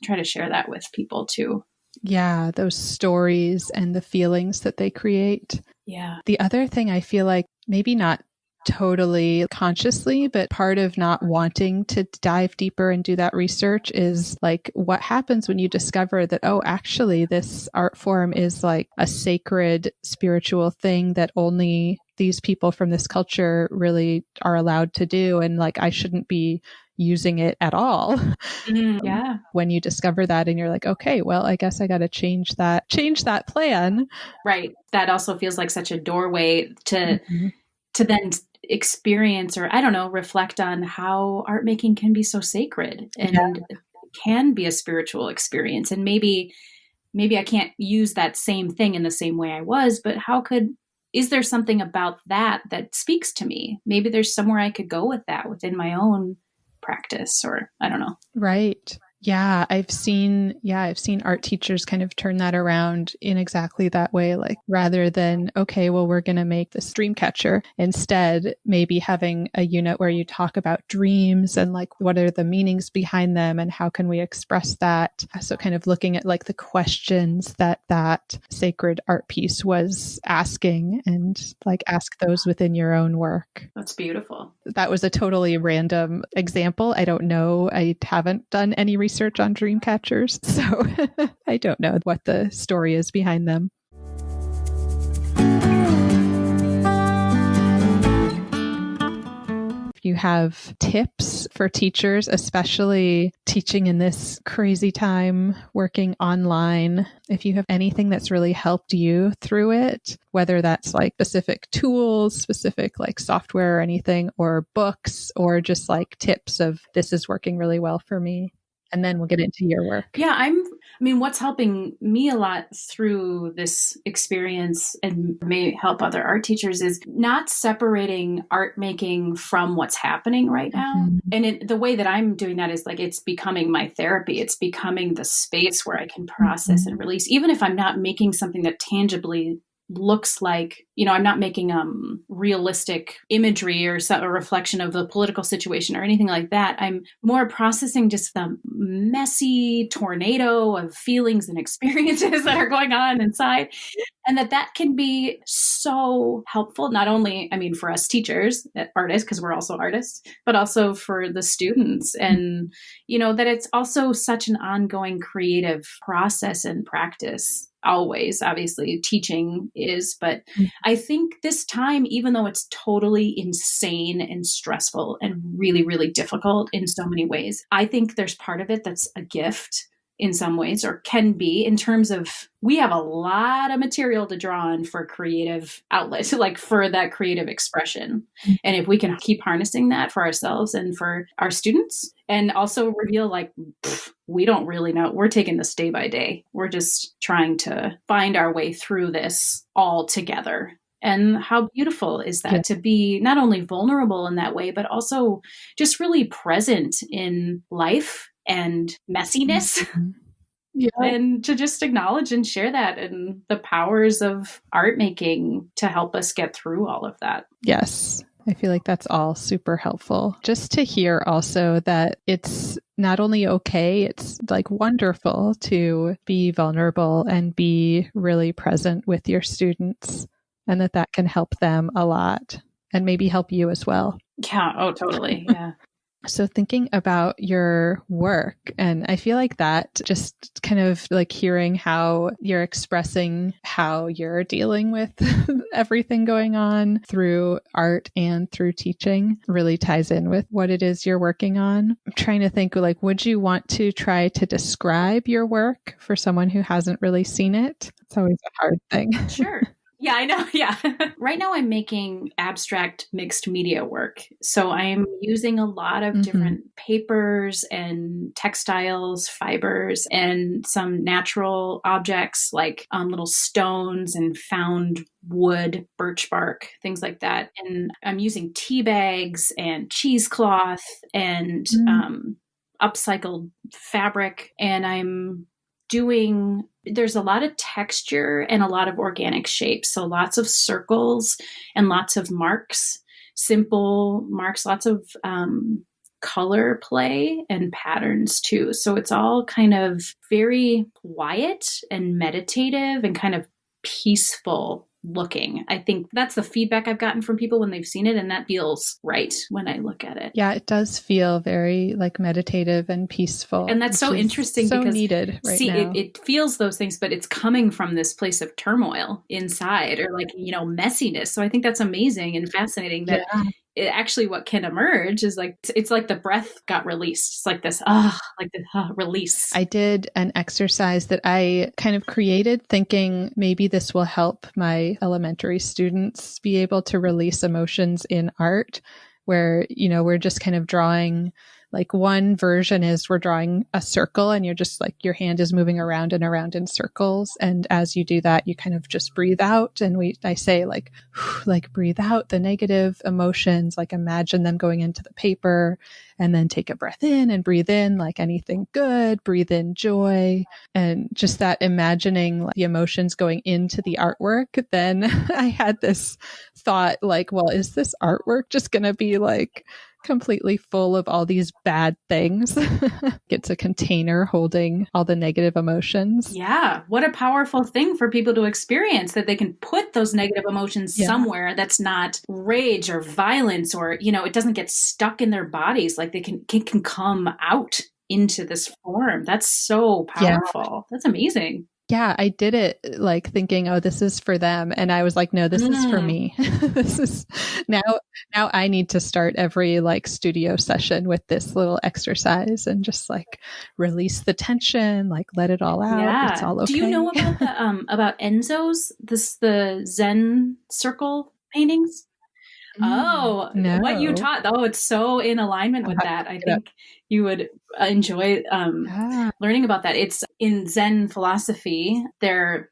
try to share that with people too. Yeah, those stories and the feelings that they create. Yeah. The other thing I feel like, maybe not totally consciously, but part of not wanting to dive deeper and do that research is like, what happens when you discover that, oh, actually this art form is like a sacred spiritual thing that only these people from this culture really are allowed to do. And like, I shouldn't be using it at all. Yeah. When you discover that and you're like, okay, well, I guess I got to change that plan. Right. That also feels like such a doorway to then experience, or I don't know, reflect on how art making can be so sacred and can be a spiritual experience. And maybe I can't use that same thing in the same way I was, but is there something about that speaks to me? Maybe there's somewhere I could go with that within my own practice, or I don't know. Right. Yeah, I've seen art teachers kind of turn that around in exactly that way. Like, rather than, okay, well, we're going to make the stream catcher, instead, maybe having a unit where you talk about dreams and like, what are the meanings behind them and how can we express that? So kind of looking at like the questions that sacred art piece was asking, and like ask those within your own work. That's beautiful. That was a totally random example. I don't know. I haven't done any research on dream catchers, so I don't know what the story is behind them. If you have tips for teachers, especially teaching in this crazy time, working online, if you have anything that's really helped you through it, whether that's like specific tools, specific like software or anything, or books, or just like tips of this is working really well for me. And then we'll get into your work. Yeah, what's helping me a lot through this experience and may help other art teachers is not separating art making from what's happening right now. And the way that I'm doing that is like, it's becoming my therapy. It's becoming the space where I can process and release, even if I'm not making something that tangibly looks like, I'm not making realistic imagery or a reflection of the political situation or anything like that. I'm more processing just the messy tornado of feelings and experiences that are going on inside. And that can be so helpful, not only, for us teachers, artists, because we're also artists, but also for the students. And, that it's also such an ongoing creative process and practice. Always, obviously, teaching is, but I think this time, even though it's totally insane and stressful and really, really difficult in so many ways, I think there's part of it that's a gift in some ways, or can be, in terms of we have a lot of material to draw on for creative outlets, like for that creative expression. And if we can keep harnessing that for ourselves and for our students, and also reveal like, we don't really know, we're taking this day by day. We're just trying to find our way through this all together. And how beautiful is Yeah. that to be not only vulnerable in that way, but also just really present in life and messiness Mhm. Yeah. and to just acknowledge and share that and the powers of art making to help us get through all of that. Yes. I feel like that's all super helpful. Just to hear also that it's not only okay, it's like wonderful to be vulnerable and be really present with your students, and that that can help them a lot and maybe help you as well. Yeah. Oh, totally. Yeah. So thinking about your work, and I feel like that just kind of like hearing how you're expressing how you're dealing with everything going on through art and through teaching really ties in with what it is you're working on. I'm trying to think, like, would you want to try to describe your work for someone who hasn't really seen it? It's always a hard thing. Sure. Yeah, I know. Yeah. Right now I'm making abstract mixed media work. So I'm using a lot of different papers and textiles, fibers, and some natural objects like little stones and found wood, birch bark, things like that. And I'm using tea bags and cheesecloth and upcycled fabric. And there's a lot of texture and a lot of organic shapes. So lots of circles and lots of marks, simple marks, lots of color play and patterns too. So it's all kind of very quiet and meditative and kind of peaceful looking. I think that's the feedback I've gotten from people when they've seen it, and that feels right when I look at it. Yeah, it does feel very like meditative and peaceful. And that's so interesting so because needed right now. It feels those things, but it's coming from this place of turmoil inside or like, messiness. So I think that's amazing and fascinating that actually what can emerge is like, it's like the breath got released. It's like this, release. I did an exercise that I kind of created thinking maybe this will help my elementary students be able to release emotions in art where, we're just kind of drawing. Like one version is we're drawing a circle and you're just like your hand is moving around and around in circles. And as you do that, you kind of just breathe out. And I say like breathe out the negative emotions, like imagine them going into the paper and then take a breath in and breathe in like anything good, breathe in joy. And just that imagining like, the emotions going into the artwork. Then I had this thought like, well, is this artwork just going to be like completely full of all these bad things? It's a container holding all the negative emotions. Yeah. What a powerful thing for people to experience, that they can put those negative emotions somewhere that's not rage or violence or, it doesn't get stuck in their bodies. Like they can come out into this form. That's so powerful. That's amazing. Yeah, I did it like thinking, oh, this is for them. And I was like, no, this is for me. This is now I need to start every like studio session with this little exercise and just like release the tension, like let it all out. Yeah. It's all okay. Do you know about about Enzo's, the Zen circle paintings? Oh, no. What you taught. Oh, it's so in alignment with that. I think you would enjoy learning about that. It's in Zen philosophy. They're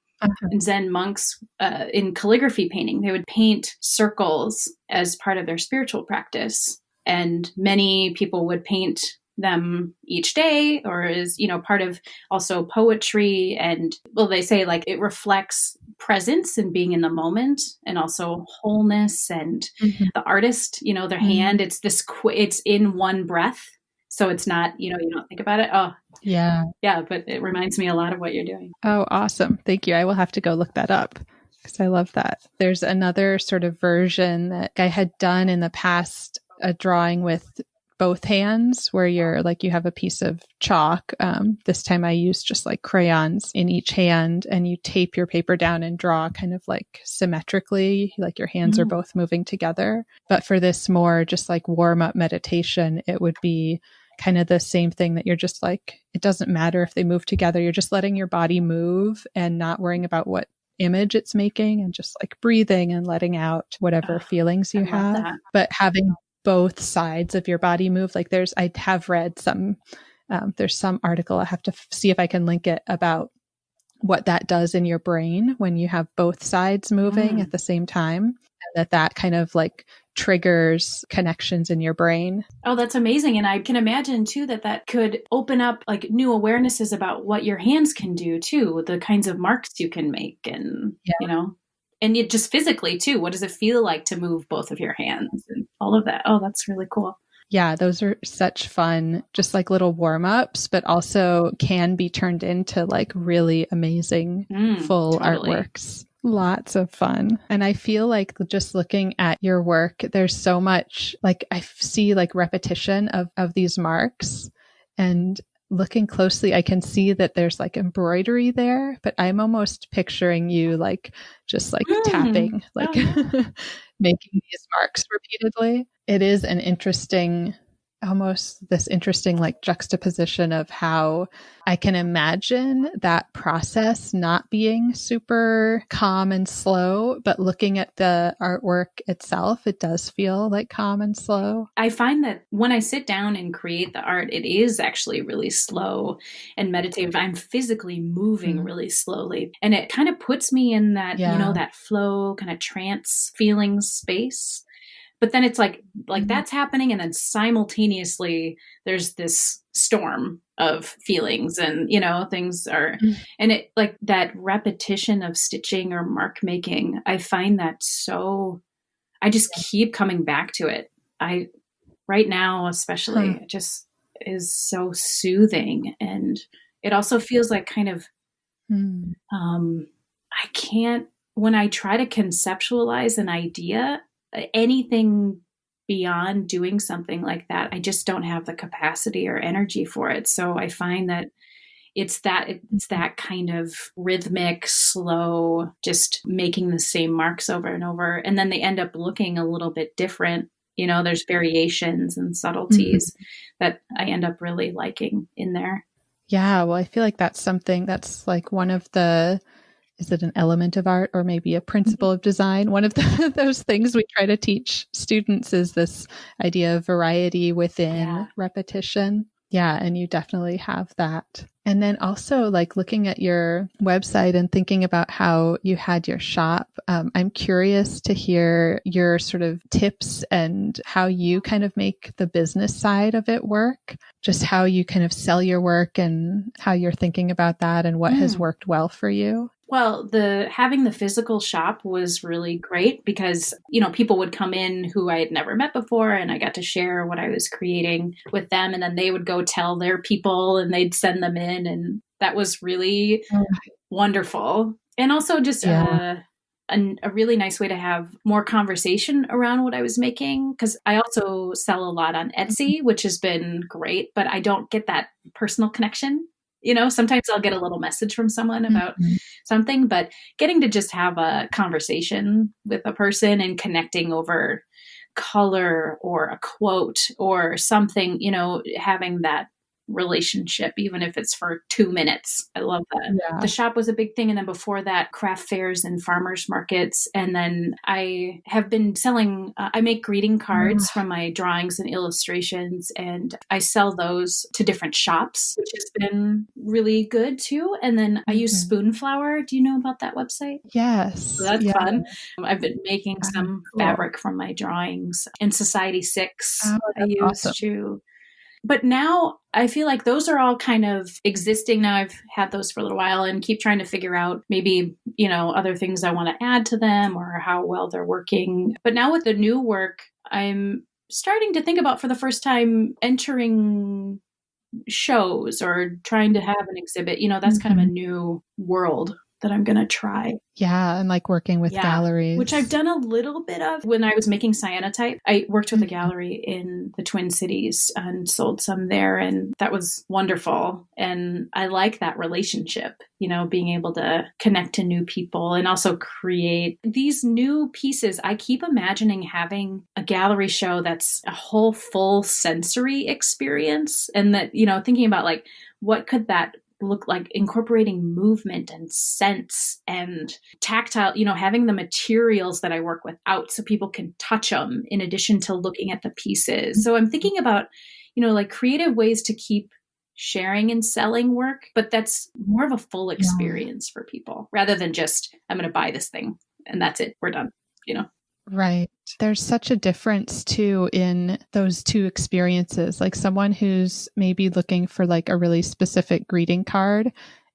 Zen monks in calligraphy painting. They would paint circles as part of their spiritual practice. And many people would paint them each day or is, part of also poetry. And they say like it reflects presence and being in the moment and also wholeness and the artist, their hand, it's it's in one breath. So it's not, you don't think about it. Oh, yeah. Yeah. But it reminds me a lot of what you're doing. Oh, awesome. Thank you. I will have to go look that up because I love that. There's another sort of version that I had done in the past, a drawing with both hands where you're like, you have a piece of chalk. This time I used just like crayons in each hand and you tape your paper down and draw kind of like symmetrically, like your hands are both moving together. But for this more just like warm up meditation, it would be kind of the same thing that you're just like, it doesn't matter if they move together. You're just letting your body move and not worrying about what image it's making and just like breathing and letting out whatever feelings you have, but having both sides of your body move. Like I have read some, there's some article, I have to see if I can link it, about what that does in your brain when you have both sides moving at the same time, and that kind of like triggers connections in your brain. Oh, that's amazing. And I can imagine too that could open up like new awarenesses about what your hands can do too, the kinds of marks you can make and, and it just physically too. What does it feel like to move both of your hands and all of that? Oh, that's really cool. Yeah, those are such fun, just like little warm-ups, but also can be turned into like really amazing full artworks. Lots of fun. And I feel like just looking at your work, there's so much, like I see like repetition of these marks, and looking closely, I can see that there's like embroidery there, but I'm almost picturing you like just like tapping, like making these marks repeatedly. It is an interesting, almost this interesting like juxtaposition of how I can imagine that process not being super calm and slow, but looking at the artwork itself, it does feel like calm and slow. I find that when I sit down and create the art, it is actually really slow and meditative. I'm physically moving really slowly, and it kind of puts me in that, that flow kind of trance feeling space. But then it's like that's happening, and then simultaneously there's this storm of feelings, and things are, and it like that repetition of stitching or mark making. I find that I just keep coming back to it. Right now especially, it just is so soothing, and it also feels like kind of I can't, when I try to conceptualize an idea, anything beyond doing something like that, I just don't have the capacity or energy for it. So I find that it's that kind of rhythmic, slow, just making the same marks over and over. And then they end up looking a little bit different. There's variations and subtleties that I end up really liking in there. Yeah. Well, I feel like that's something that's like one of the, is it an element of art or maybe a principle of design? One of those things we try to teach students is this idea of variety within repetition. Yeah. And you definitely have that. And then also like looking at your website and thinking about how you had your shop, I'm curious to hear your sort of tips and how you kind of make the business side of it work, just how you kind of sell your work and how you're thinking about that and what has worked well for you. Well, having the physical shop was really great because, people would come in who I had never met before, and I got to share what I was creating with them, and then they would go tell their people and they'd send them in. And that was really wonderful. And also just a really nice way to have more conversation around what I was making. Because I also sell a lot on Etsy, which has been great, but I don't get that personal connection. Sometimes I'll get a little message from someone about something, but getting to just have a conversation with a person and connecting over color or a quote or something, having that relationship, even if it's for 2 minutes. I love that. Yeah. The shop was a big thing. And then before that, craft fairs and farmers markets. And then I have been selling, I make greeting cards from my drawings and illustrations, and I sell those to different shops, which has been really good too. And then I use Spoonflower. Do you know about that website? Yes. So that's fun. I've been making some fabric from my drawings, and Society 6 I use too. But now I feel like those are all kind of existing. Now I've had those for a little while and keep trying to figure out maybe, other things I want to add to them or how well they're working. But now with the new work, I'm starting to think about for the first time entering shows or trying to have an exhibit. That's kind of a new world that I'm going to try. Yeah. And like working with galleries. Which I've done a little bit of when I was making cyanotype. I worked with a gallery in the Twin Cities and sold some there. And that was wonderful. And I like that relationship, being able to connect to new people and also create these new pieces. I keep imagining having a gallery show that's a whole full sensory experience. And that, thinking about like, what could that look like, incorporating movement and sense and tactile, having the materials that I work with out so people can touch them in addition to looking at the pieces. So I'm thinking about, like creative ways to keep sharing and selling work, but that's more of a full experience for people rather than just, I'm going to buy this thing and that's it. We're done, Right. There's such a difference too in those two experiences. Like someone who's maybe looking for like a really specific greeting card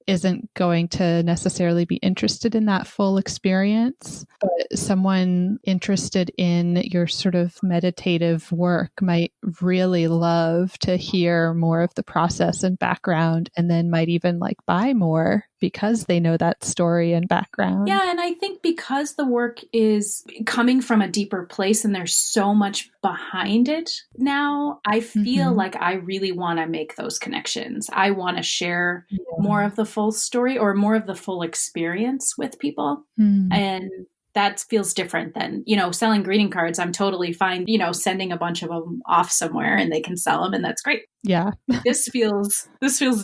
isn't going to necessarily be interested in that full experience, but someone interested in your sort of meditative work might really love to hear more of the process and background, and then might even like buy more because they know that story and background. Yeah, and I think because the work is coming from a deeper place and there's so much behind it now, I feel like I really want to make those connections. I want to share more of the full story or more of the full experience with people. And that feels different than, selling greeting cards. I'm totally fine, sending a bunch of them off somewhere and they can sell them and that's great. Yeah. This feels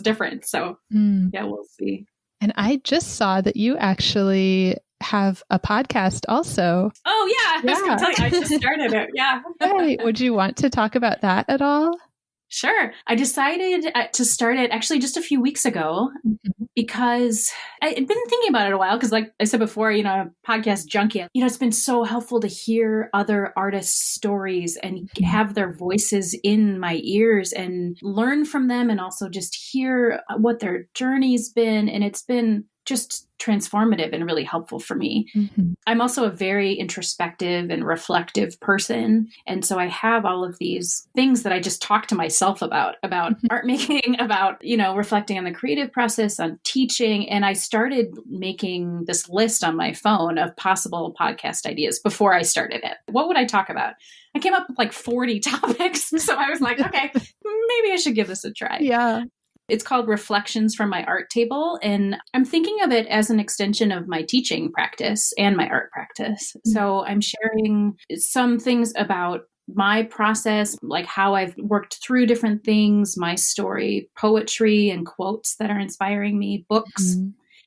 different. So yeah, we'll see. And I just saw that you actually have a podcast also. Oh, yeah. I was going to tell you, I just started it. Yeah. Right. Would you want to talk about that at all? Sure. I decided to start it actually just a few weeks ago because I'd been thinking about it a while because like I said before, podcast junkie, it's been so helpful to hear other artists' stories and have their voices in my ears and learn from them and also just hear what their journey's been. And it's been just transformative and really helpful for me. I'm also a very introspective and reflective person. And so I have all of these things that I just talk to myself about art making, about, reflecting on the creative process, on teaching. And I started making this list on my phone of possible podcast ideas before I started it. What would I talk about? I came up with like 40 topics. So I was like, okay, maybe I should give this a try. Yeah. It's called Reflections from My Art Table, and I'm thinking of it as an extension of my teaching practice and my art practice. So I'm sharing some things about my process, like how I've worked through different things, my story, poetry and quotes that are inspiring me, books,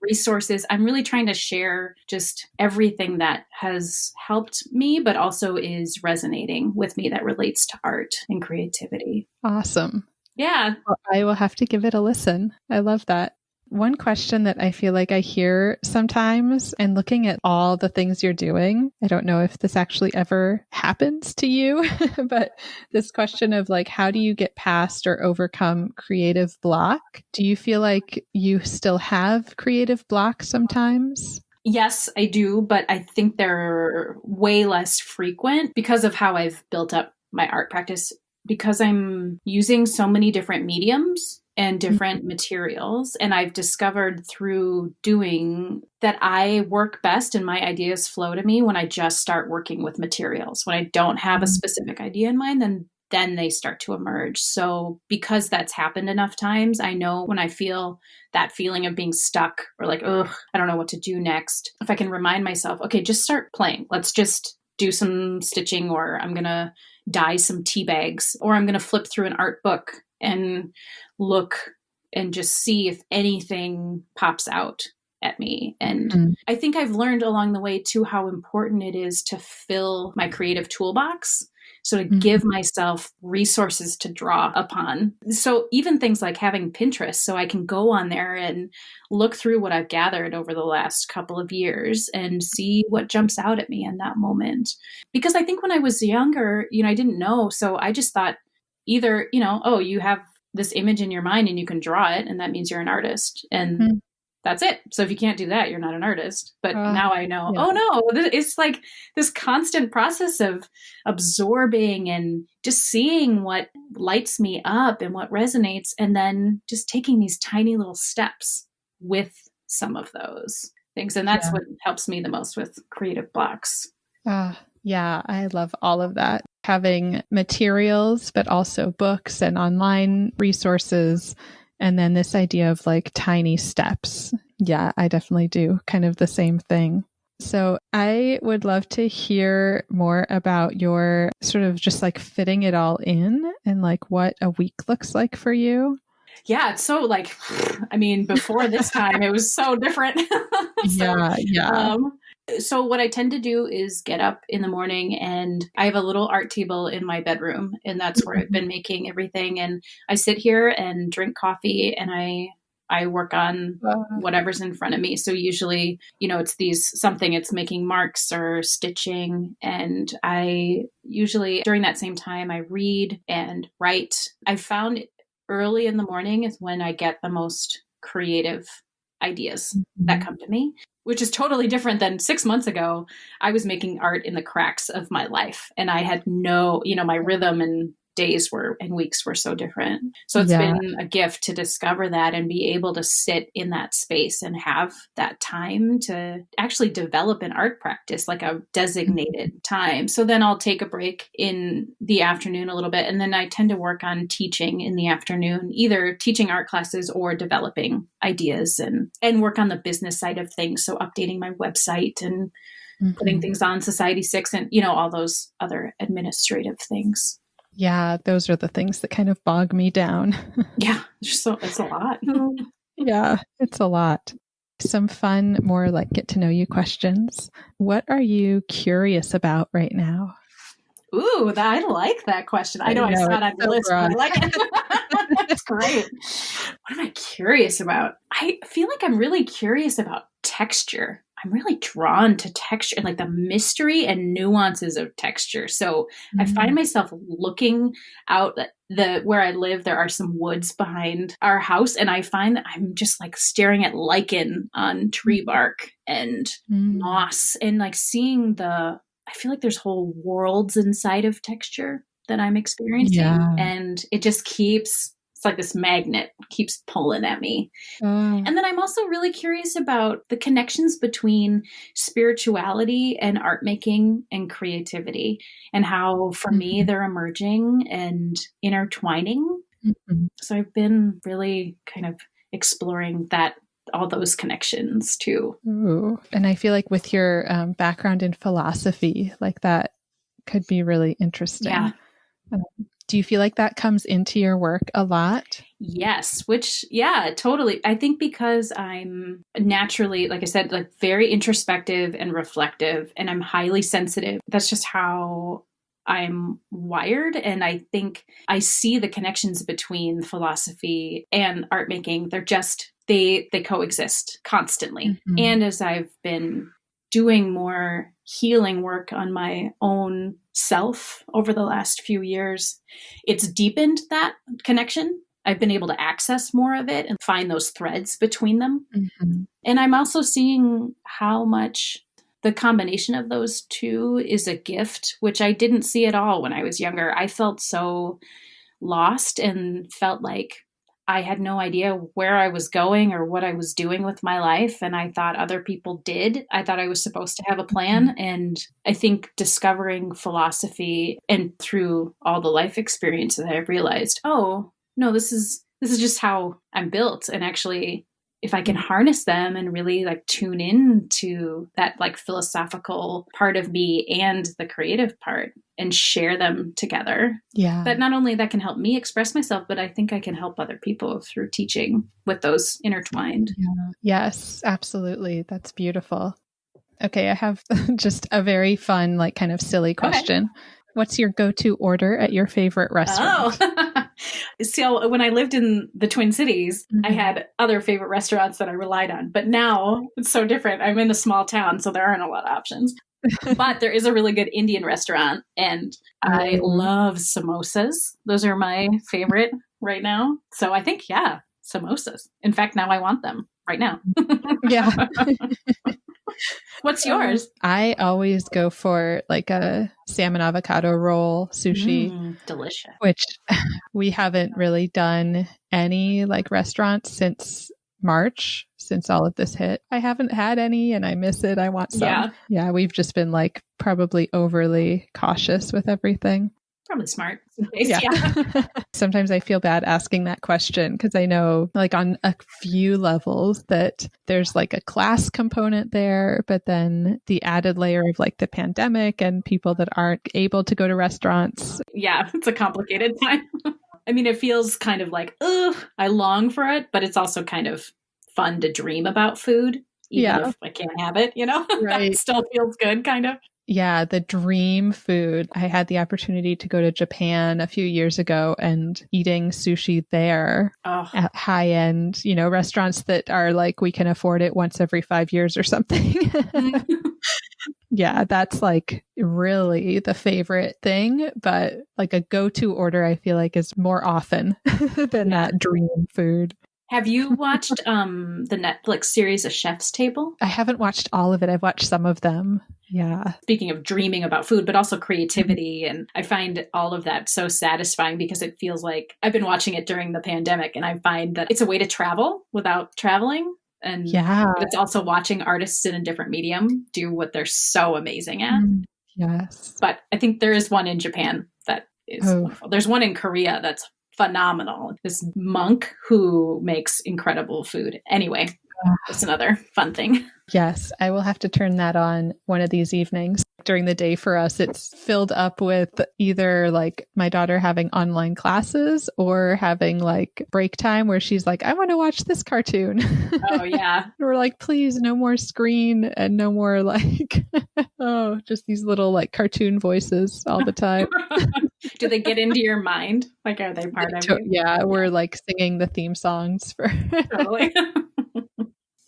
resources. I'm really trying to share just everything that has helped me, but also is resonating with me that relates to art and creativity. Awesome. Yeah. Well, I will have to give it a listen. I love that. One question that I feel like I hear sometimes, and looking at all the things you're doing, I don't know if this actually ever happens to you, but this question of like, how do you get past or overcome creative block? Do you feel like you still have creative block sometimes? Yes, I do, but I think they're way less frequent because of how I've built up my art practice. Because I'm using so many different mediums and different materials, and I've discovered through doing that I work best and my ideas flow to me when I just start working with materials. When I don't have a specific idea in mind, then they start to emerge. So because that's happened enough times, I know when I feel that feeling of being stuck or like, ugh, I don't know what to do next. If I can remind myself, okay, just start playing. Let's just do some stitching, or I'm going to dye some tea bags, or I'm going to flip through an art book and look and just see if anything pops out at me. And I think I've learned along the way too how important it is to fill my creative toolbox. So to give myself resources to draw upon. So even things like having Pinterest, so I can go on there and look through what I've gathered over the last couple of years and see what jumps out at me in that moment. Because I think when I was younger, I didn't know. So I just thought either, oh, you have this image in your mind and you can draw it, and that means you're an artist. And that's it. So if you can't do that, you're not an artist. But now I know, oh no, it's like this constant process of absorbing and just seeing what lights me up and what resonates, and then just taking these tiny little steps with some of those things. And that's what helps me the most with creative blocks. Yeah, I love all of that. Having materials, but also books and online resources. And then this idea of like tiny steps. Yeah, I definitely do kind of the same thing. So I would love to hear more about your sort of just like fitting it all in and like what a week looks like for you. Yeah, it's so like, before this time, it was so different. Yeah. So what I tend to do is get up in the morning, and I have a little art table in my bedroom, and that's where I've been making everything. And I sit here and drink coffee, and I work on whatever's in front of me. So usually, it's making marks or stitching. And I usually during that same time, I read and write. I found early in the morning is when I get the most creative ideas that come to me, which is totally different than 6 months ago. I was making art in the cracks of my life, and I had my rhythm and days and weeks were so different. So it's been a gift to discover that and be able to sit in that space and have that time to actually develop an art practice, like a designated time. So then I'll take a break in the afternoon a little bit. And then I tend to work on teaching in the afternoon, either teaching art classes or developing ideas and work on the business side of things. So updating my website and putting things on Society 6 and, all those other administrative things. Yeah, those are the things that kind of bog me down. Yeah, it's a lot. Yeah, it's a lot. Some fun, more like get to know you questions. What are you curious about right now? Ooh, I like that question. I know I saw it on the list, but I like it. That's great. What am I curious about? I feel like I'm really curious about texture. I'm really drawn to texture and like the mystery and nuances of texture. So I find myself looking out where I live. There are some woods behind our house, and I find that I'm just like staring at lichen on tree bark and moss, and like seeing I feel like there's whole worlds inside of texture that I'm experiencing, and it just it's like this magnet keeps pulling at me. And then I'm also really curious about the connections between spirituality and art making and creativity, and how, for me, they're emerging and intertwining. So I've been really kind of exploring all those connections too. Ooh. And I feel like with your background in philosophy, like that could be really interesting. Yeah. Do you feel like that comes into your work a lot? Yes, totally. I think because I'm naturally, like I said, like very introspective and reflective, and I'm highly sensitive. That's just how I'm wired. And I think I see the connections between philosophy and art making. They coexist constantly. And as I've been doing more healing work on my own self over the last few years, it's deepened that connection. I've been able to access more of it and find those threads between them. And I'm also seeing how much the combination of those two is a gift, which I didn't see at all when I was younger. I felt so lost and felt like I had no idea where I was going or what I was doing with my life. And I thought other people did. I thought I was supposed to have a plan. And I think discovering philosophy and through all the life experiences, I've realized, oh, no, this is just how I'm built. And actually, if I can harness them and really like tune in to that like philosophical part of me and the creative part and share them together, that not only that can help me express myself, but I think I can help other people through teaching with those intertwined. Yes, absolutely. That's beautiful. Okay, I have just a very fun, like kind of silly question. Okay. What's your go-to order at your favorite restaurant? Oh, so when I lived in the Twin Cities, I had other favorite restaurants that I relied on. But now it's so different. I'm in a small town, so there aren't a lot of options. But there is a really good Indian restaurant, and I love samosas. Those are my favorite right now. So I think, samosas. In fact, now I want them right now. Yeah. What's yours? I always go for like a salmon avocado roll sushi. Delicious. Which we haven't really done any like restaurants since March, since all of this hit. I haven't had any and I miss it. I want some. Yeah, we've just been like probably overly cautious with everything. Probably smart. Yeah. Sometimes I feel bad asking that question because I know like on a few levels that there's like a class component there, but then the added layer of like the pandemic and people that aren't able to go to restaurants. Yeah, it's a complicated time. I mean, it feels kind of like, I long for it, but it's also kind of fun to dream about food. even Yeah. if I can't have it, Right. it still feels good, kind of. Yeah, the dream food. I had the opportunity to go to Japan a few years ago and eating sushi there Oh, at high-end, restaurants that are like, we can afford it once every 5 years or something. Yeah, that's like really the favorite thing, but like a go-to order, I feel like is more often than yeah. that dream food. Have you watched the Netflix series A Chef's Table? I haven't watched all of it. I've watched some of them. Yeah. Speaking of dreaming about food, but also creativity. And I find all of that so satisfying because it feels like I've been watching it during the pandemic, and I find that it's a way to travel without traveling. And Yeah. but it's also watching artists in a different medium do what they're so amazing at. Yes. But I think there is one in Japan that is wonderful. There's one in Korea that's phenomenal. This monk who makes incredible food. Anyway, it's another fun thing. Yes, I will have to turn that on one of these evenings. During the day for us, it's filled up with either like my daughter having online classes or having like break time where she's like, I want to watch this cartoon. Oh, yeah. We're like, please, no more screen and no more like, just these little like cartoon voices all the time. Do they get into your mind? Like, are they part of you? Yeah, we're like singing the theme songs for. Totally.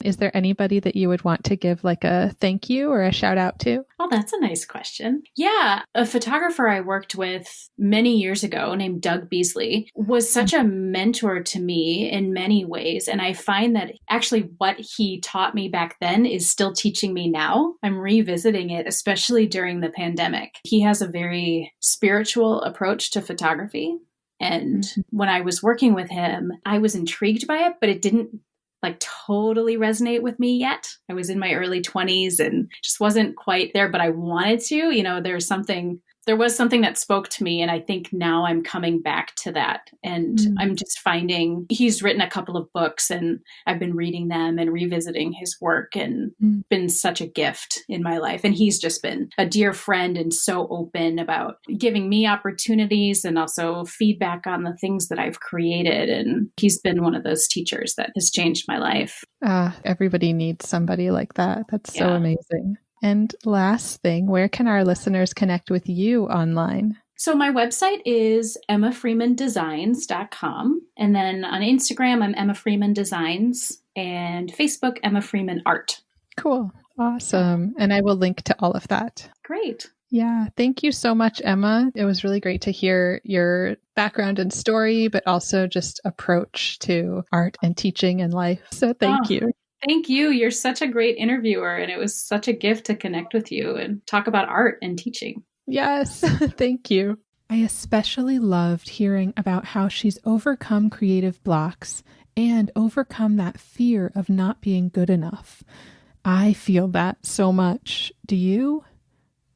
Is there anybody that you would want to give like a thank you or a shout out to? Oh, that's a nice question. Yeah. A photographer I worked with many years ago named Doug Beasley was such a mentor to me in many ways. And I find that actually what he taught me back then is still teaching me now. I'm revisiting it, especially during the pandemic. He has a very spiritual approach to photography. And when I was working with him, I was intrigued by it, but it didn't like totally resonate with me yet. I was in my early 20s and just wasn't quite there, but I wanted to. There was something that spoke to me, and I think now I'm coming back to that. And I'm just finding he's written a couple of books, and I've been reading them and revisiting his work, and been such a gift in my life. And he's just been a dear friend and so open about giving me opportunities and also feedback on the things that I've created. And he's been one of those teachers that has changed my life. Everybody needs somebody like that. That's so amazing. And last thing, where can our listeners connect with you online? So my website is emmafreemandesigns.com. And then on Instagram, I'm Emma Freeman Designs, and Facebook, Emma Freeman Art. Cool. Awesome. And I will link to all of that. Great. Yeah. Thank you so much, Emma. It was really great to hear your background and story, but also just approach to art and teaching and life. So thank you. Thank you. You're such a great interviewer, and it was such a gift to connect with you and talk about art and teaching. Yes, thank you. I especially loved hearing about how she's overcome creative blocks and overcome that fear of not being good enough. I feel that so much. Do you?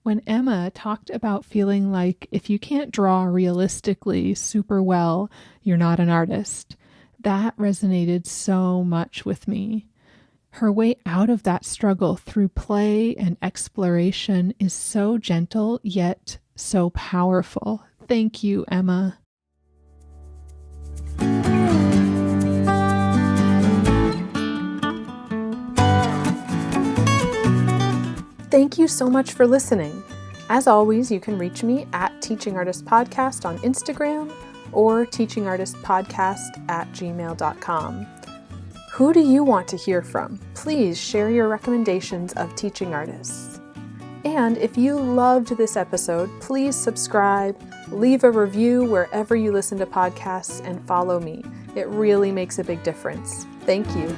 When Emma talked about feeling like if you can't draw realistically super well, you're not an artist, that resonated so much with me. Her way out of that struggle through play and exploration is so gentle, yet so powerful. Thank you, Emma. Thank you so much for listening. As always, you can reach me at Teaching Artist Podcast on Instagram or teachingartistpodcast@gmail.com. Who do you want to hear from? Please share your recommendations of teaching artists. And if you loved this episode, please subscribe, leave a review wherever you listen to podcasts, and follow me. It really makes a big difference. Thank you.